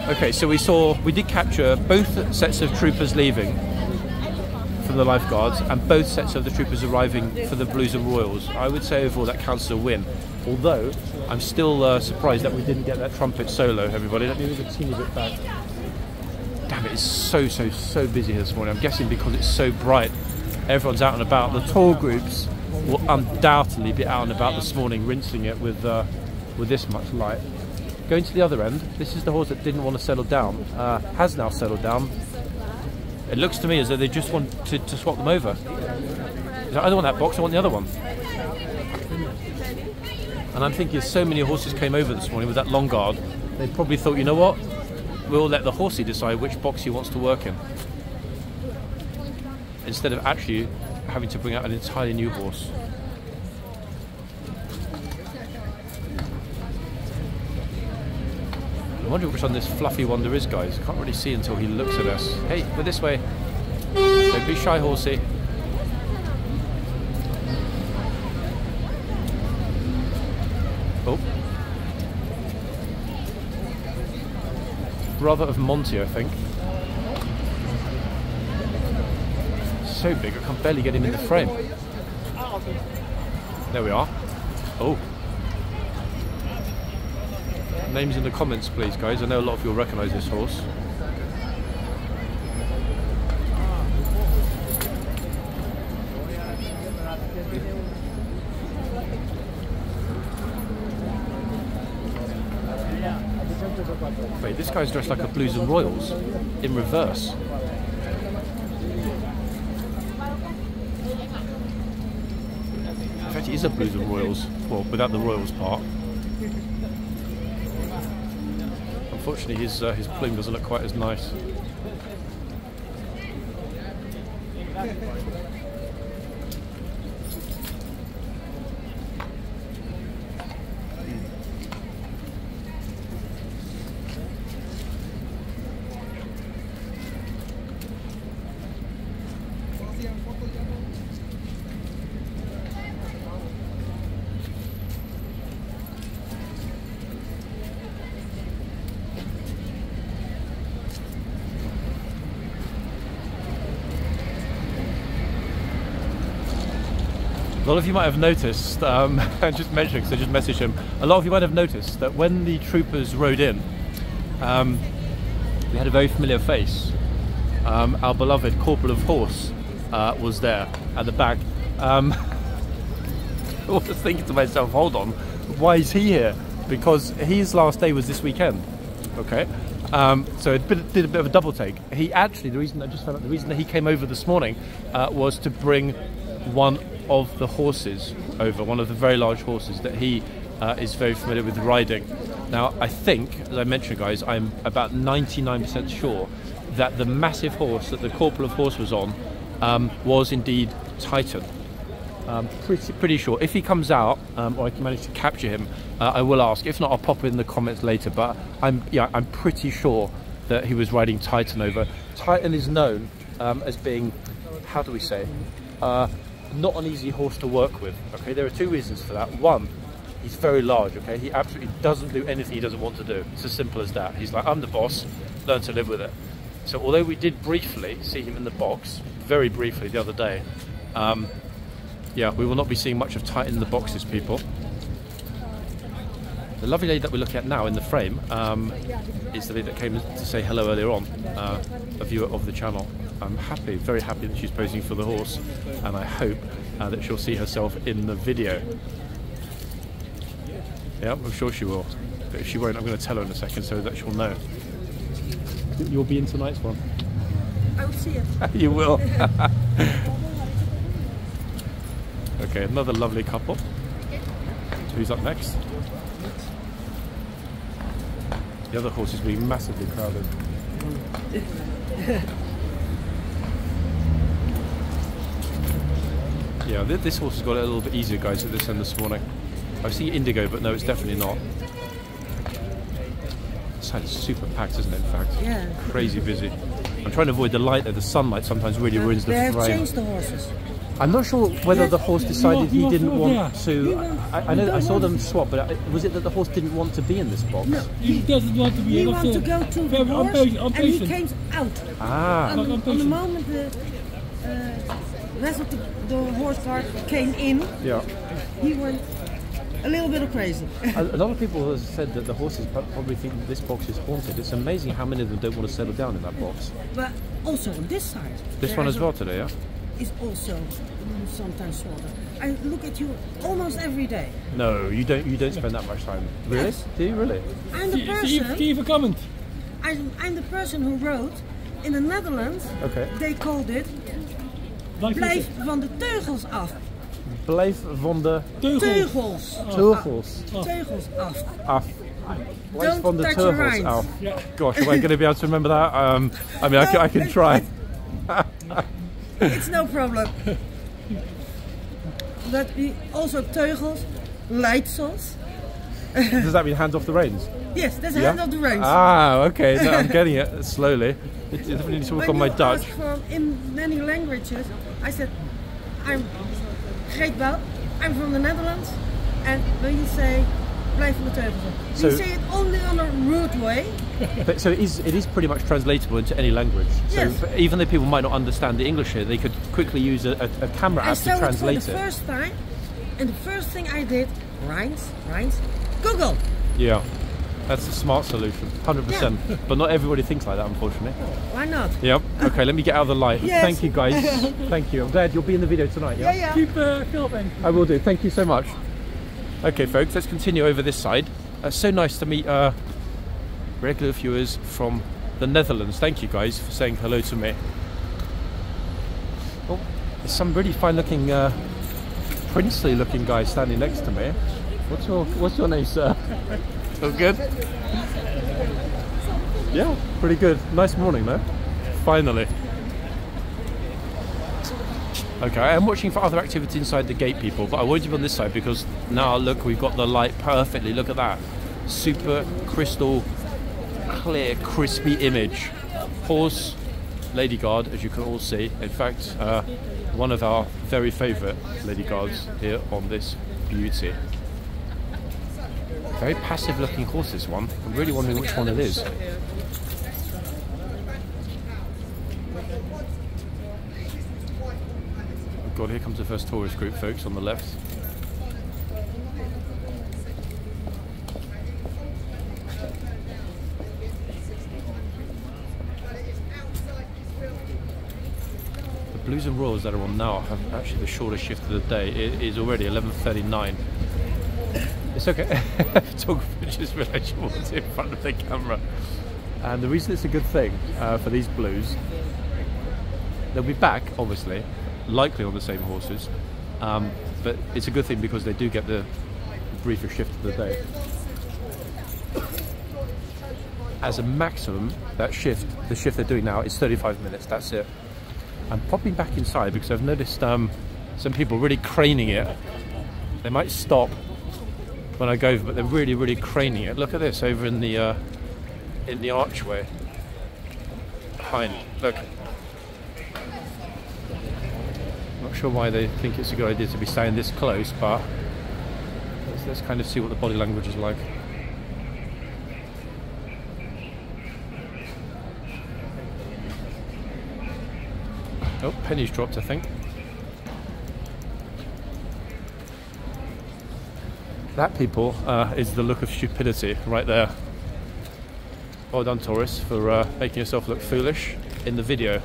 Okay, so we did capture both sets of troopers leaving from the lifeguards and both sets of the troopers arriving for the Blues and Royals. I would say overall that counts as a win. Although I'm still surprised that we didn't get that trumpet solo, everybody. Let me move a teeny bit back. Damn it, it's so busy this morning. I'm guessing because it's so bright, everyone's out and about. The tour groups will undoubtedly be out and about this morning, rinsing it with this much light. Going to the other end, this is the horse that didn't want to settle down, has now settled down. It looks to me as though they just wanted to swap them over. I don't want that box, I want the other one. And I'm thinking so many horses came over this morning with that long guard, they probably thought, you know what, we'll let the horsey decide which box he wants to work in, instead of actually having to bring out an entirely new horse. I wonder which one this fluffy wonder is, guys. Can't really see until he looks at us. Hey, go this way. Don't be shy, horsey. Oh. Brother of Monty, I think. So big, I can barely get him in the frame. There we are. Oh. Names in the comments, please, guys. I know a lot of you will recognise this horse. Wait, this guy's dressed like a Blues and Royals in reverse. In fact, it is a Blues and Royals, well, without the Royals part. Unfortunately, his plume doesn't look quite as nice. A lot of you might have noticed, just mentioning, because I just messaged him, a lot of you might have noticed that when the troopers rode in, we had a very familiar face. Our beloved Corporal of Horse was there at the back. I was thinking to myself, hold on, why is he here? Because his last day was this weekend. Okay, so it did a bit of a double take. He actually, the reason I just found out, the reason that he came over this morning was to bring one of the horses over, one of the very large horses that he is very familiar with riding. Now, I think, as I mentioned, guys, I'm about 99% sure that the massive horse that the Corporal of Horse was on was indeed Titan. Pretty sure. If he comes out, or I can manage to capture him, I will ask. If not, I'll pop it in the comments later. But I'm pretty sure that he was riding Titan over. Titan is known as being, how do we say, not an easy horse to work with. Okay, there are two reasons for that. One, he's very large. Okay, he absolutely doesn't do anything he doesn't want to do. It's as simple as that. He's like, I'm the boss. Learn to live with it. So although we did briefly see him in the box, very briefly the other day. Yeah, we will not be seeing much of Titan in the boxes, people. The lovely lady that we're looking at now in the frame is the lady that came to say hello earlier on, a viewer of the channel. I'm happy, very happy that she's posing for the horse, and I hope that she'll see herself in the video. Yeah, I'm sure she will. But if she won't, I'm going to tell her in a second so that she'll know. You'll be in tonight's one. I will see it. You will. Okay, another lovely couple. Who's up next? The other horse is being massively crowded. Yeah, this horse has got it a little bit easier, guys, at this end this morning. I see Indigo, but no, it's definitely not. This side is super packed, isn't it, in fact? Yeah. Crazy busy. I'm trying to avoid the light there. The sunlight sometimes really ruins the frame. They have changed the horses. I'm not sure whether the horse decided he didn't want to. I know I saw them swap, but was it that the horse didn't want to be in this box? No, He doesn't want to be he able wanted to go to the horse, and he came out. Ah, On the moment the rest of the horse cart came in, yeah. he went a little bit crazy. A lot of people have said that the horses probably think that this box is haunted. It's amazing how many of them don't want to settle down in that box. But also on this side. This one as well today, yeah? Is also sometimes shorter. I look at you almost every day. No, you don't spend that much time. Really? Yes. Do you really? I'm the person. Leave a comment. I'm the person who wrote in the Netherlands. Okay. They called it Blijf van de teugels af. Blijf van de Teugels. teugels Teugels af. af. Blijf Don't van de touch your teugels reins. af. Gosh, am I going to be able to remember that? I mean, I can try. It's no problem. But we also teugels, leidsels. Does that mean hands off the reins? Yes, that's hand of the reins. Ah, okay. No, I'm getting it slowly. It definitely needs to work on my When you Dutch. ask for in many languages, I said, I'm Greet Wout, I'm from the Netherlands, and when you say Blijf van de teugels af, So- we say it only on a rude way. But, so it is pretty much translatable into any language. So Yes. even though people might not understand the English here, they could quickly use a camera I app saw to translate it for the it. first time, and the first thing I did, Rijns, Google. Yeah, that's a smart solution, 100%. But not everybody thinks like that, unfortunately. Why not? Yep. Okay, let me get out of the light. Yes. Thank you, guys. Thank you. I'm glad you'll be in the video tonight. Yeah. Yeah. Keep filming. I will do. Thank you so much. Okay, folks, let's continue over this side. So nice to meet regular viewers from the Netherlands. Thank you, guys, for saying hello to me. Oh, there's some really fine-looking, princely-looking guy standing next to me. What's your name, sir? All good? Yeah, pretty good. Nice morning, though. Finally. Okay, I am watching for other activity inside the gate, people, but I won't be on this side because now look, we've got the light perfectly. Look at that. Super crystal clear, crispy image. Horse, Lady Guard, as you can all see. In fact, one of our very favourite Lady Guards here on this beauty. Very passive looking horse, this one. I'm really wondering which one it is. Oh God, here comes the first tourist group, folks, on the left. The Blues and Royals that are on now have actually the shortest shift of the day. It is already 11:39. It's okay. Photographer just realised she was in front of the camera. And the reason it's a good thing for these Blues, they'll be back, obviously, likely on the same horses, but it's a good thing because they do get the briefer shift of the day. As a maximum, that shift, the shift they're doing now, is 35 minutes, that's it. I'm popping back inside because I've noticed some people really craning it. They might stop when I go over, but they're really craning it. Look at this over in the archway behind. Look. Not sure why they think it's a good idea to be staying this close, but let's kind of see what the body language is like. Oh, pennies dropped, I think. That, people, is the look of stupidity right there. Well done, Taurus, for making yourself look foolish in the video.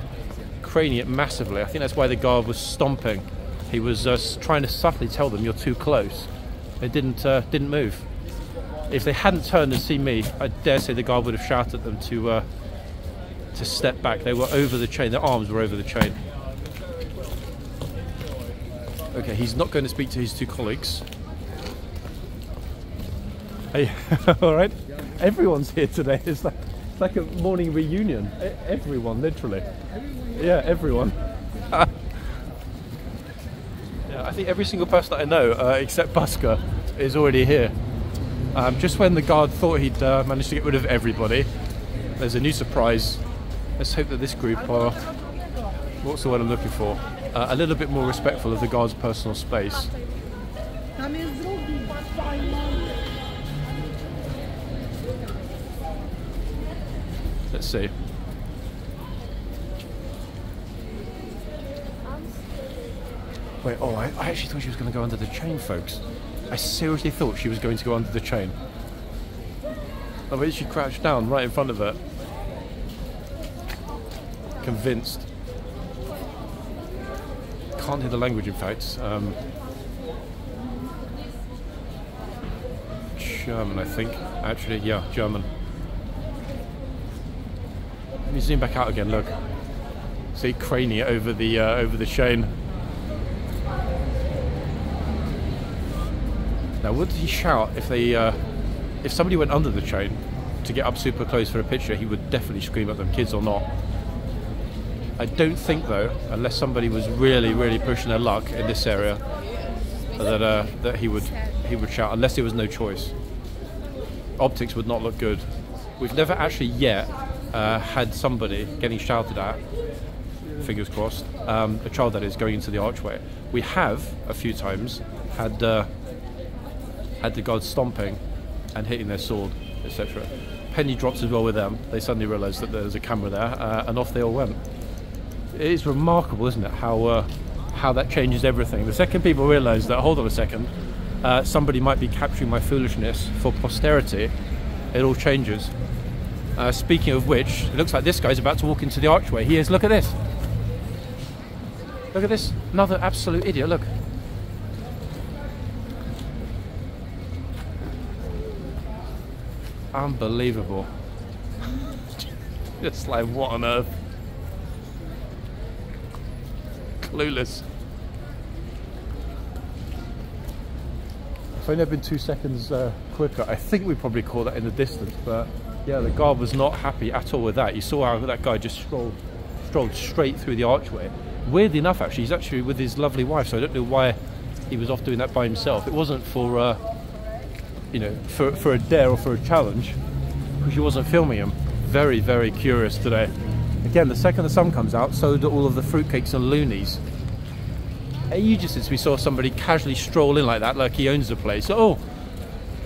Craning it massively. I think that's why the guard was stomping. He was trying to subtly tell them you're too close. They didn't move. If they hadn't turned and seen me, I dare say the guard would have shouted at them to step back. They were over the chain. Their arms were over the chain. Okay, he's not going to speak to his two colleagues. Hey, all right. Everyone's here today. It's like a morning reunion. Everyone, literally. Yeah, everyone. Yeah, I think every single person that I know, except Busker, is already here. Just when the guard thought he'd managed to get rid of everybody, there's a new surprise. Let's hope that this group are, what's the word I'm looking for? A little bit more respectful of the guard's personal space. Let's see. Wait, oh, I actually thought she was going to go under the chain, folks. I seriously thought she was going to go under the chain. I mean, she crouched down right in front of it. Convinced. Can't hear the language, in fact. German, I think. Actually, yeah, German. Let me zoom back out again. Look, see, craning it over the chain. Now, would he shout if somebody went under the chain to get up super close for a picture? He would definitely scream at them, kids or not. I don't think, though, unless somebody was really pushing their luck in this area, that he would shout, unless there was no choice. Optics would not look good. We've never actually yet had somebody getting shouted at, fingers crossed, a child that is, going into the archway. We have a few times had the guards stomping and hitting their sword, etc. Penny drops as well with them. They suddenly realised that there's a camera there, and off they all went. It is remarkable, isn't it, how that changes everything. The second people realise that, hold on a second, somebody might be capturing my foolishness for posterity, it all changes. Speaking of which, it looks like this guy's about to walk into the archway. He is. Look at this. Look at this. Another absolute idiot. Look. Unbelievable. Just like, what on earth? Clueless. If only I'd been 2 seconds quicker, I think we probably caught that in the distance, but yeah, the guard was not happy at all with that. You saw how that guy just strolled straight through the archway. Weirdly enough, actually, he's actually with his lovely wife, so I don't know why he was off doing that by himself. It wasn't for, you know, for a dare or for a challenge, because she wasn't filming him. Very curious today. Again, the second the sun comes out, so do all of the fruitcakes and loonies. Ages since we saw somebody casually stroll in like that, like he owns the place. Oh,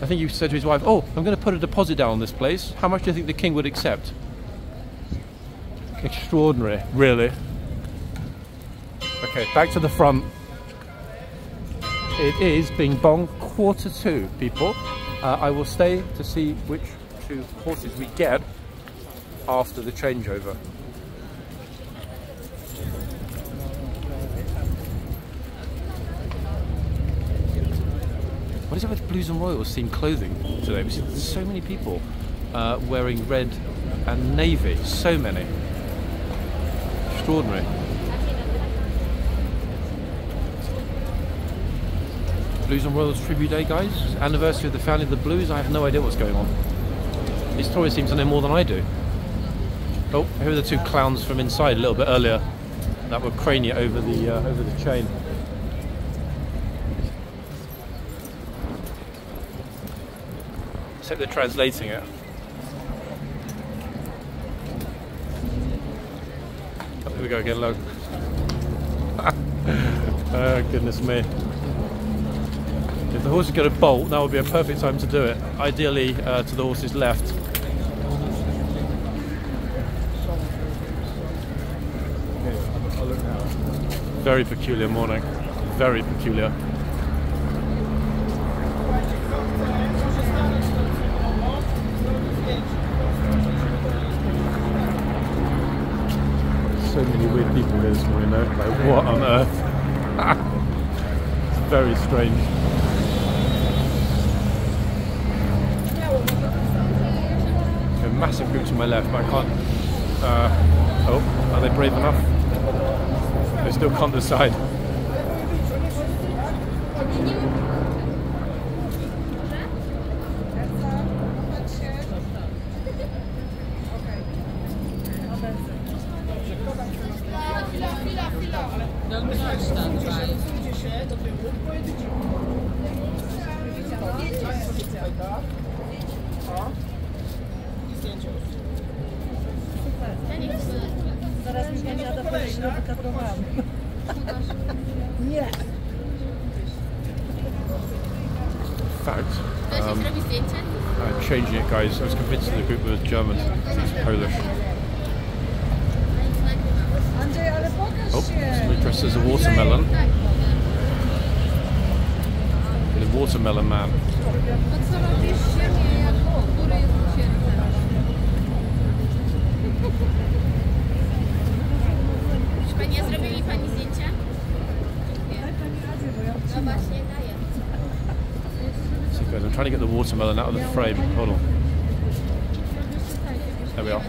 I think you said to his wife, oh, I'm going to put a deposit down on this place. How much do you think the king would accept? Extraordinary, really. Okay, back to the front. It is bing bong 1:45, people. I will stay to see which two horses we get after the changeover. What is it with Blues and Royals themed clothing today? We see so many people wearing red and navy. So many. Extraordinary. Blues and Royals Tribute Day, guys. Anniversary of the founding of the Blues. I have no idea what's going on. These tourists seem to know more than I do. Oh, here are the two clowns from inside a little bit earlier that were craning it over the chain. Except they're translating it. Oh, here we go again, look. Oh, goodness me. If the horse is going to bolt, that would be a perfect time to do it. Ideally to the horse's left. Very peculiar morning. Very peculiar. So many weird people here this morning though. Like, what on earth? It's very strange. A massive group to my left, but I can't. Oh, are they brave enough? They still can't decide. Zaraz mi będzie adaptacja wykaprowany. Nie. In fact, I'm changing it, guys. I was convinced the group was German. It's Polish. Andrzej, ale pokaż Oh, się. somebody dressed as a watermelon. The watermelon man. Pani, a zrobi mi pani zdjęcia? No właśnie, daję. See guys, I'm trying to get the watermelon out of the frame. Hold on. There we are.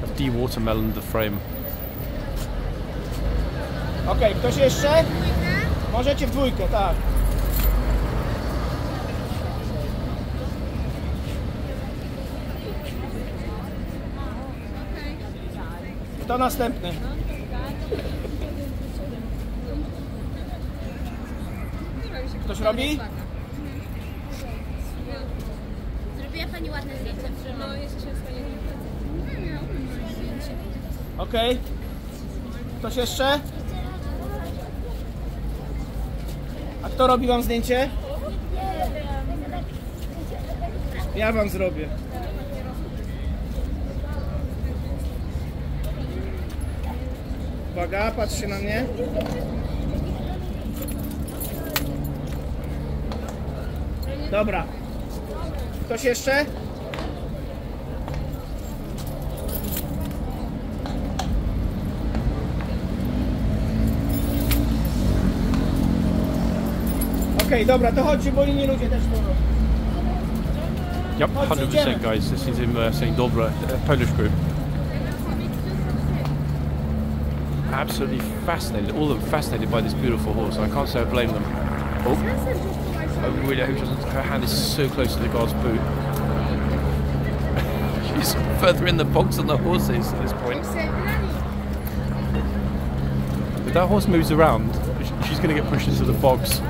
I've de-watermeloned the frame. Okej, ktoś jeszcze? Możecie w dwójkę, tak. Kto następny? Ktoś robi? Zrobiła pani ładne zdjęcia. No, jeszcze się Okej. Ktoś jeszcze? A kto robi wam zdjęcie? Ja wam zrobię. Uwaga, patrzcie na mnie. Dobra. Ktoś jeszcze? Okej, dobra, to chodźcie, bo inni ludzie też to robią. Yep, 100% guys. This is him saying Dobra, Polish group. Absolutely fascinated, all of them fascinated by this beautiful horse. I can't say I blame them. Oh, I really hope she doesn't. Her hand is so close to the guard's boot. She's further in the box than the horse is at this point. If that horse moves around, she's going to get pushed into the box.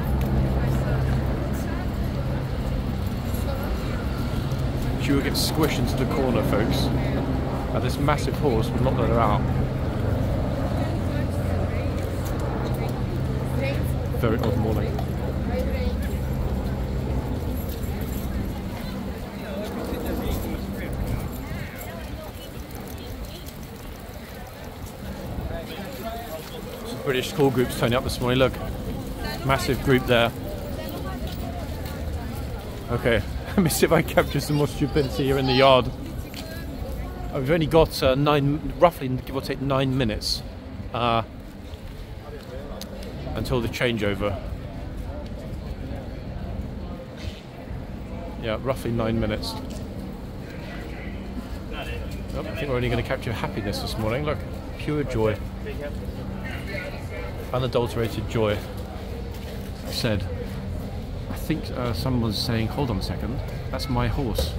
She will get squished into the corner, folks. And this massive horse will not let her out. Very odd morning. Some British school groups turning up this morning. Look, massive group there. Okay, let me see if I capture some more stupidity here in the yard. We've only got roughly, give or take 9 minutes until the changeover. Yeah, roughly 9 minutes. Oh, I think we're only going to capture happiness this morning. Look, pure joy. Unadulterated joy. I said, I think someone was saying, hold on a second, that's my horse.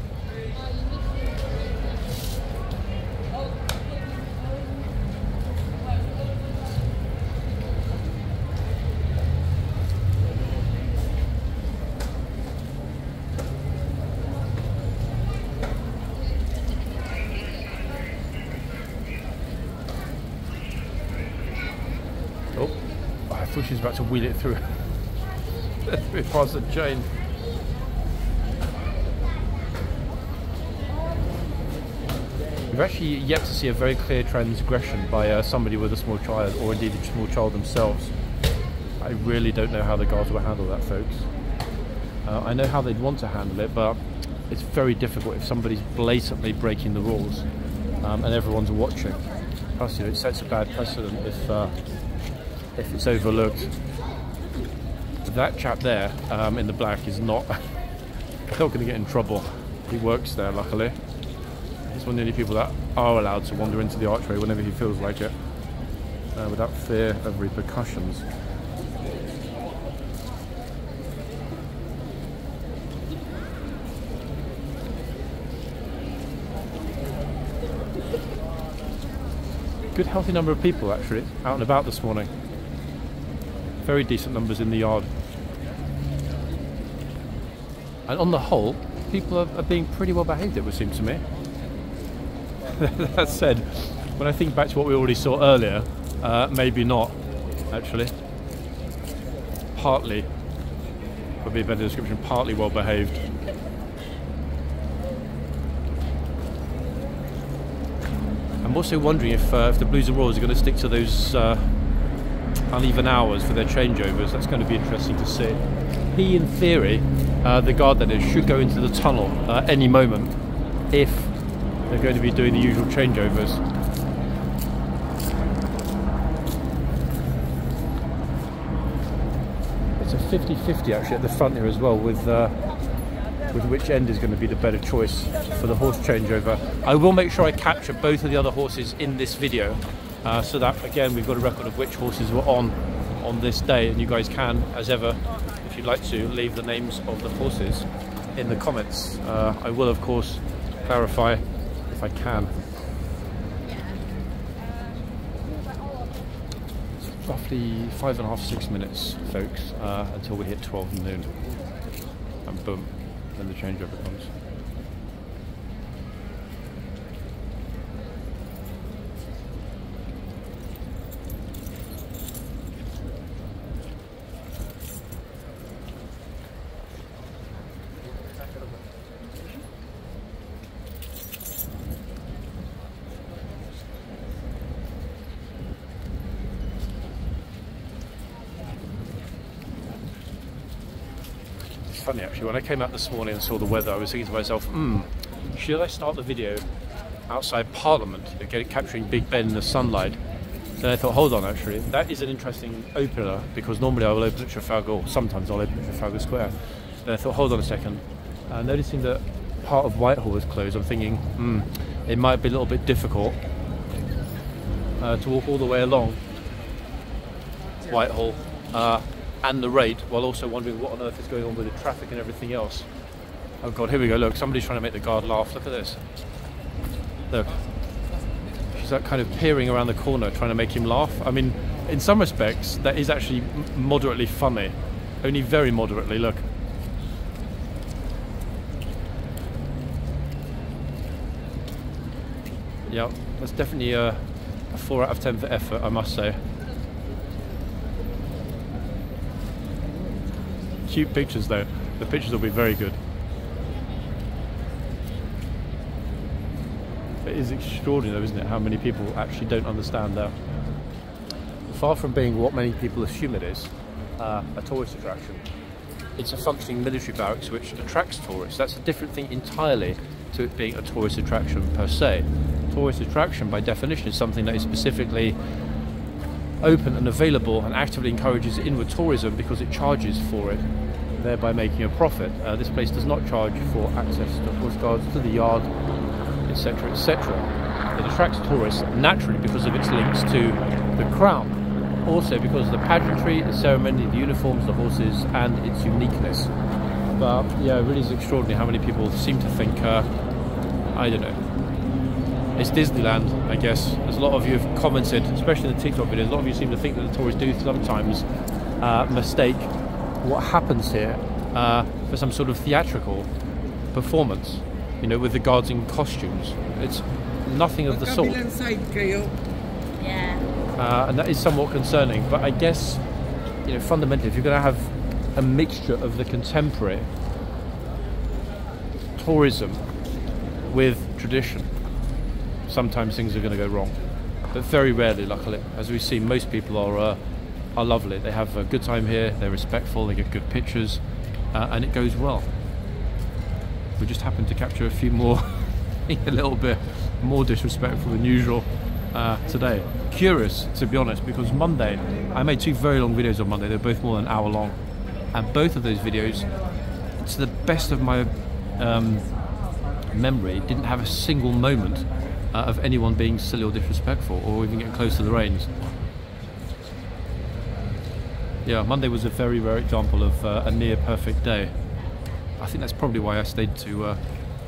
Oh, I thought she was about to wheel it through. Past the chain. We've actually yet to see a very clear transgression by somebody with a small child, or indeed a small child themselves. I really don't know how the guards will handle that, folks. I know how they'd want to handle it, but it's very difficult if somebody's blatantly breaking the rules and everyone's watching. Plus, you know, it sets a bad precedent if it's overlooked. That chap there in the black is not going to get in trouble. He works there, luckily. He's one of the only people that are allowed to wander into the archway whenever he feels like it, without fear of repercussions. Good healthy number of people actually out and about this morning. Very decent numbers in the yard. And on the whole, people are being pretty well behaved, it would seem to me. That said, when I think back to what we already saw earlier, maybe not, actually. Partly, would be a better description, partly well behaved. I'm also wondering if the Blues and Royals are going to stick to those uneven hours for their changeovers. That's going to be interesting to see. He, in theory, the guard that is, should go into the tunnel any moment if they're going to be doing the usual changeovers. It's a 50-50 actually at the front here as well, with which end is going to be the better choice for the horse changeover. I will make sure I capture both of the other horses in this video, so that again we've got a record of which horses were on this day, and you guys can, as ever, if you'd like to, leave the names of the horses in the comments. I will of course clarify if I can. It's roughly 5.5–6 minutes, folks, until we hit 12 noon, and boom, then the changeover comes. Funny actually, when I came out this morning and saw the weather, I was thinking to myself, should I start the video outside Parliament, capturing Big Ben in the sunlight? Then I thought, hold on, actually, that is an interesting opener, because normally I will open at Trafalgar, or sometimes I'll open at Trafalgar Square. Then I thought, hold on a second, noticing that part of Whitehall was closed, I'm thinking, it might be a little bit difficult to walk all the way along Whitehall and the rate, while also wondering what on earth is going on with the traffic and everything else. Oh god, here we go, look, somebody's trying to make the guard laugh, look at this. Look, she's like kind of peering around the corner trying to make him laugh. I mean, in some respects, that is actually moderately funny. Only very moderately, look. Yeah, that's definitely a 4 out of 10 for effort, I must say. Cute pictures though, the pictures will be very good. It is extraordinary though, isn't it, how many people actually don't understand that. Far from being what many people assume it is, a tourist attraction, it's a functioning military barracks which attracts tourists. That's a different thing entirely to it being a tourist attraction per se. Tourist attraction by definition is something that is specifically open and available and actively encourages inward tourism because it charges for it. thereby making a profit. This place does not charge for access to horse guards, to the yard, etc., etc. It attracts tourists naturally because of its links to the crown. Also because of the pageantry, the ceremony, the uniforms, the horses, and its uniqueness. But yeah, it really is extraordinary how many people seem to think, I don't know, it's Disneyland, I guess. As a lot of you have commented, especially in the TikTok videos, a lot of you seem to think that the tourists do sometimes mistake what happens here for some sort of theatrical performance, you know, with the guards in costumes. It's nothing of the sort. Yeah. And that is somewhat concerning, but I guess, you know, fundamentally, if you're going to have a mixture of the contemporary tourism with tradition, sometimes things are going to go wrong, but very rarely, luckily. As we've seen, most people are lovely. They have a good time here, they're respectful, they get good pictures, and it goes well. We just happened to capture a few more, a little bit more disrespectful than usual today. Curious, to be honest, because Monday, I made 2 very long videos on Monday. They're both more than an hour long, and both of those videos, to the best of my memory, didn't have a single moment of anyone being silly or disrespectful, or even getting close to the reins. Yeah, Monday was a very rare example of a near perfect day. I think that's probably why I stayed to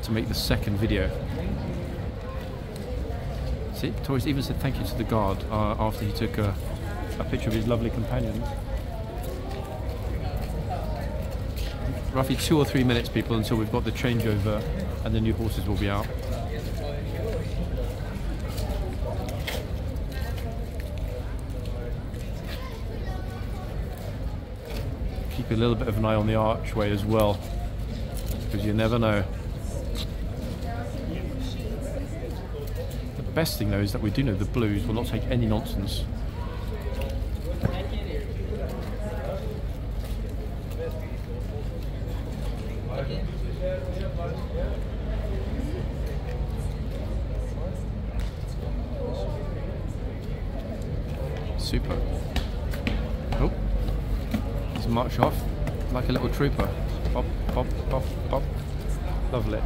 make the second video. See, tourist even said thank you to the guard after he took a picture of his lovely companions. Roughly 2 or 3 minutes, people, until we've got the changeover and the new horses will be out. Keep a little bit of an eye on the archway as well, because you never know. The best thing though is that we do know the Blues will not take any nonsense. Super. Oh, let's march off like a little trooper. Pop, pop, pop, pop. Lovely.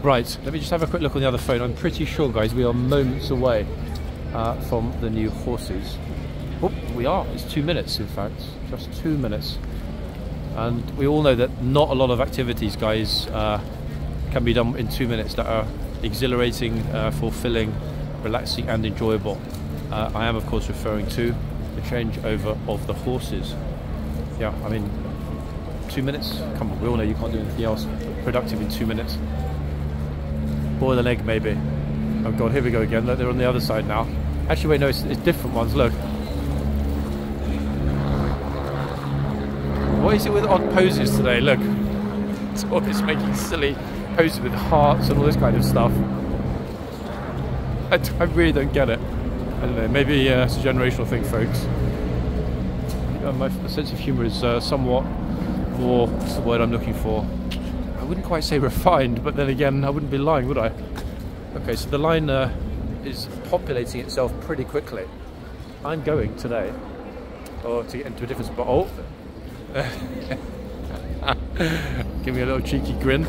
Right, let me just have a quick look on the other phone. I'm pretty sure, guys, we are moments away from the new horses. Oh, we are. It's 2 minutes, in fact. Just 2 minutes. And we all know that not a lot of activities, guys, can be done in 2 minutes that are exhilarating, fulfilling, relaxing and enjoyable. I am, of course, referring to the changeover of the horses. Yeah, I mean, 2 minutes? Come on, we all know you can't do anything else productive in 2 minutes. Boil an egg, maybe. Oh god, here we go again. Look, they're on the other side now. Actually, wait, no, it's different ones. Look. What is it with odd poses today? Look. It's always making silly poses with hearts and all this kind of stuff. I really don't get it. I don't know, maybe it's a generational thing, folks. My sense of humour is somewhat more, what's the word I'm looking for? I wouldn't quite say refined, but then again, I wouldn't be lying, would I? Okay, so the line is populating itself pretty quickly. I'm going today, to get into a different spot. Oh! Give me a little cheeky grin.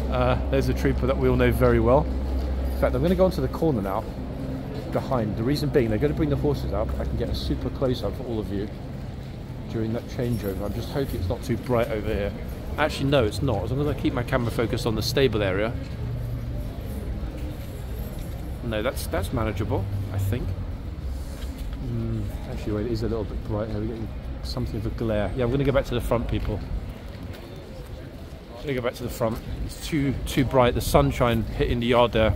There's a trooper that we all know very well. In fact, I'm going to go onto the corner now, behind. The reason being, they're going to bring the horses up. I can get a super close-up for all of you during that changeover. I'm just hoping it's not too bright over here. Actually, no, it's not. As long as I keep my camera focused on the stable area. No, that's manageable, I think. Actually, wait, it is a little bit bright here. We're getting something of a glare. Yeah, I'm going to go back to the front, people. I'm going to go back to the front. It's too bright. The sunshine hitting the yard there.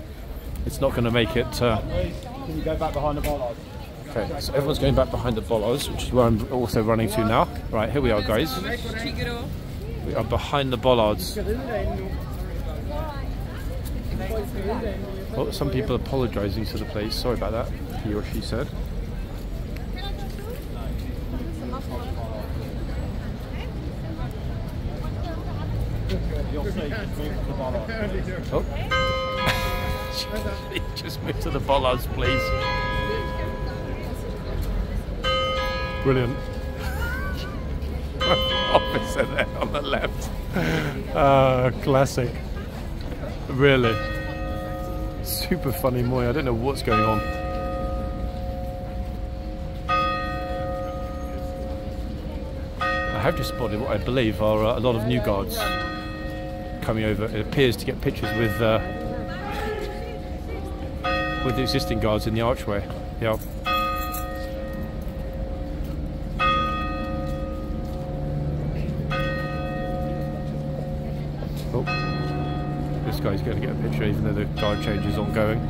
It's not going to make it. Can you go back behind the bollards? Okay, so everyone's going back behind the bollards, which is where I'm also running to now. Right, here we are, guys. We are behind the bollards. Well, some people apologising to the place. Sorry about that, he or she said. Oh. Just move to the bollards, please. Brilliant. officer there on the left. Classic. Really. Super funny Moy. I don't know what's going on. I have just spotted what I believe are a lot of new guards coming over. It appears to get pictures with the existing guards in the archway. Yeah. Oh, this guy's going to get a picture even though the guard change is ongoing.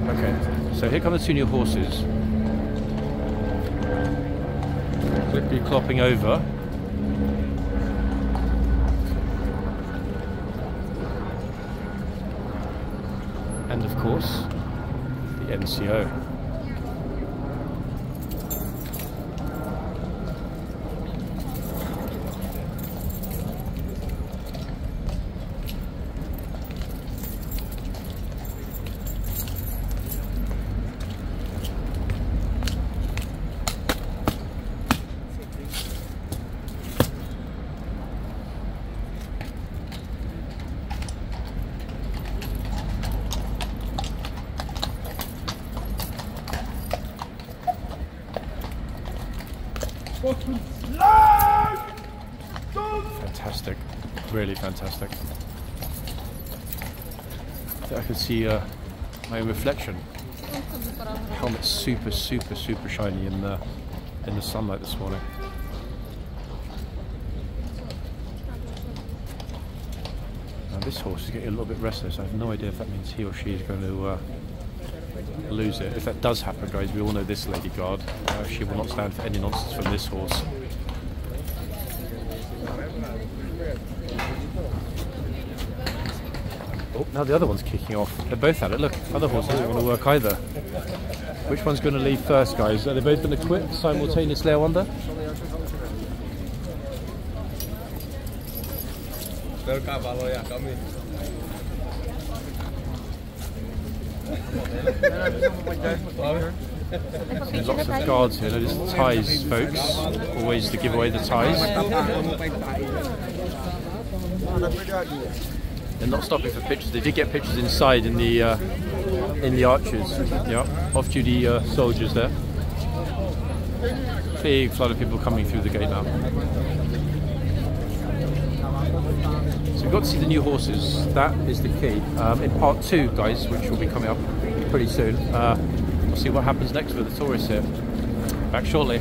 Okay, so here come the two new horses. Quickly clopping over. And of course, the NCO. Fantastic, really fantastic. I can see my own reflection. The helmet's super shiny in the sunlight this morning. Now this horse is getting a little bit restless. I have no idea if that means he or she is going to lose it. If that does happen, guys, we all know this lady guard. She will not stand for any nonsense from this horse. Oh, now the other one's kicking off. They're both at it. Look, other horse doesn't want to work either. Which one's going to leave first, guys? Are they both going to quit simultaneously, I wonder? Lots of guards here. Notice the ties, folks. Always to give away the ties. They're not stopping for pictures. They did get pictures inside in the arches. Yeah, off-duty soldiers there. Big flood of people coming through the gate now. So we've got to see the new horses. That is the key. In part 2, guys, which will be coming up pretty soon. We'll see what happens next with the tourists here. Back shortly.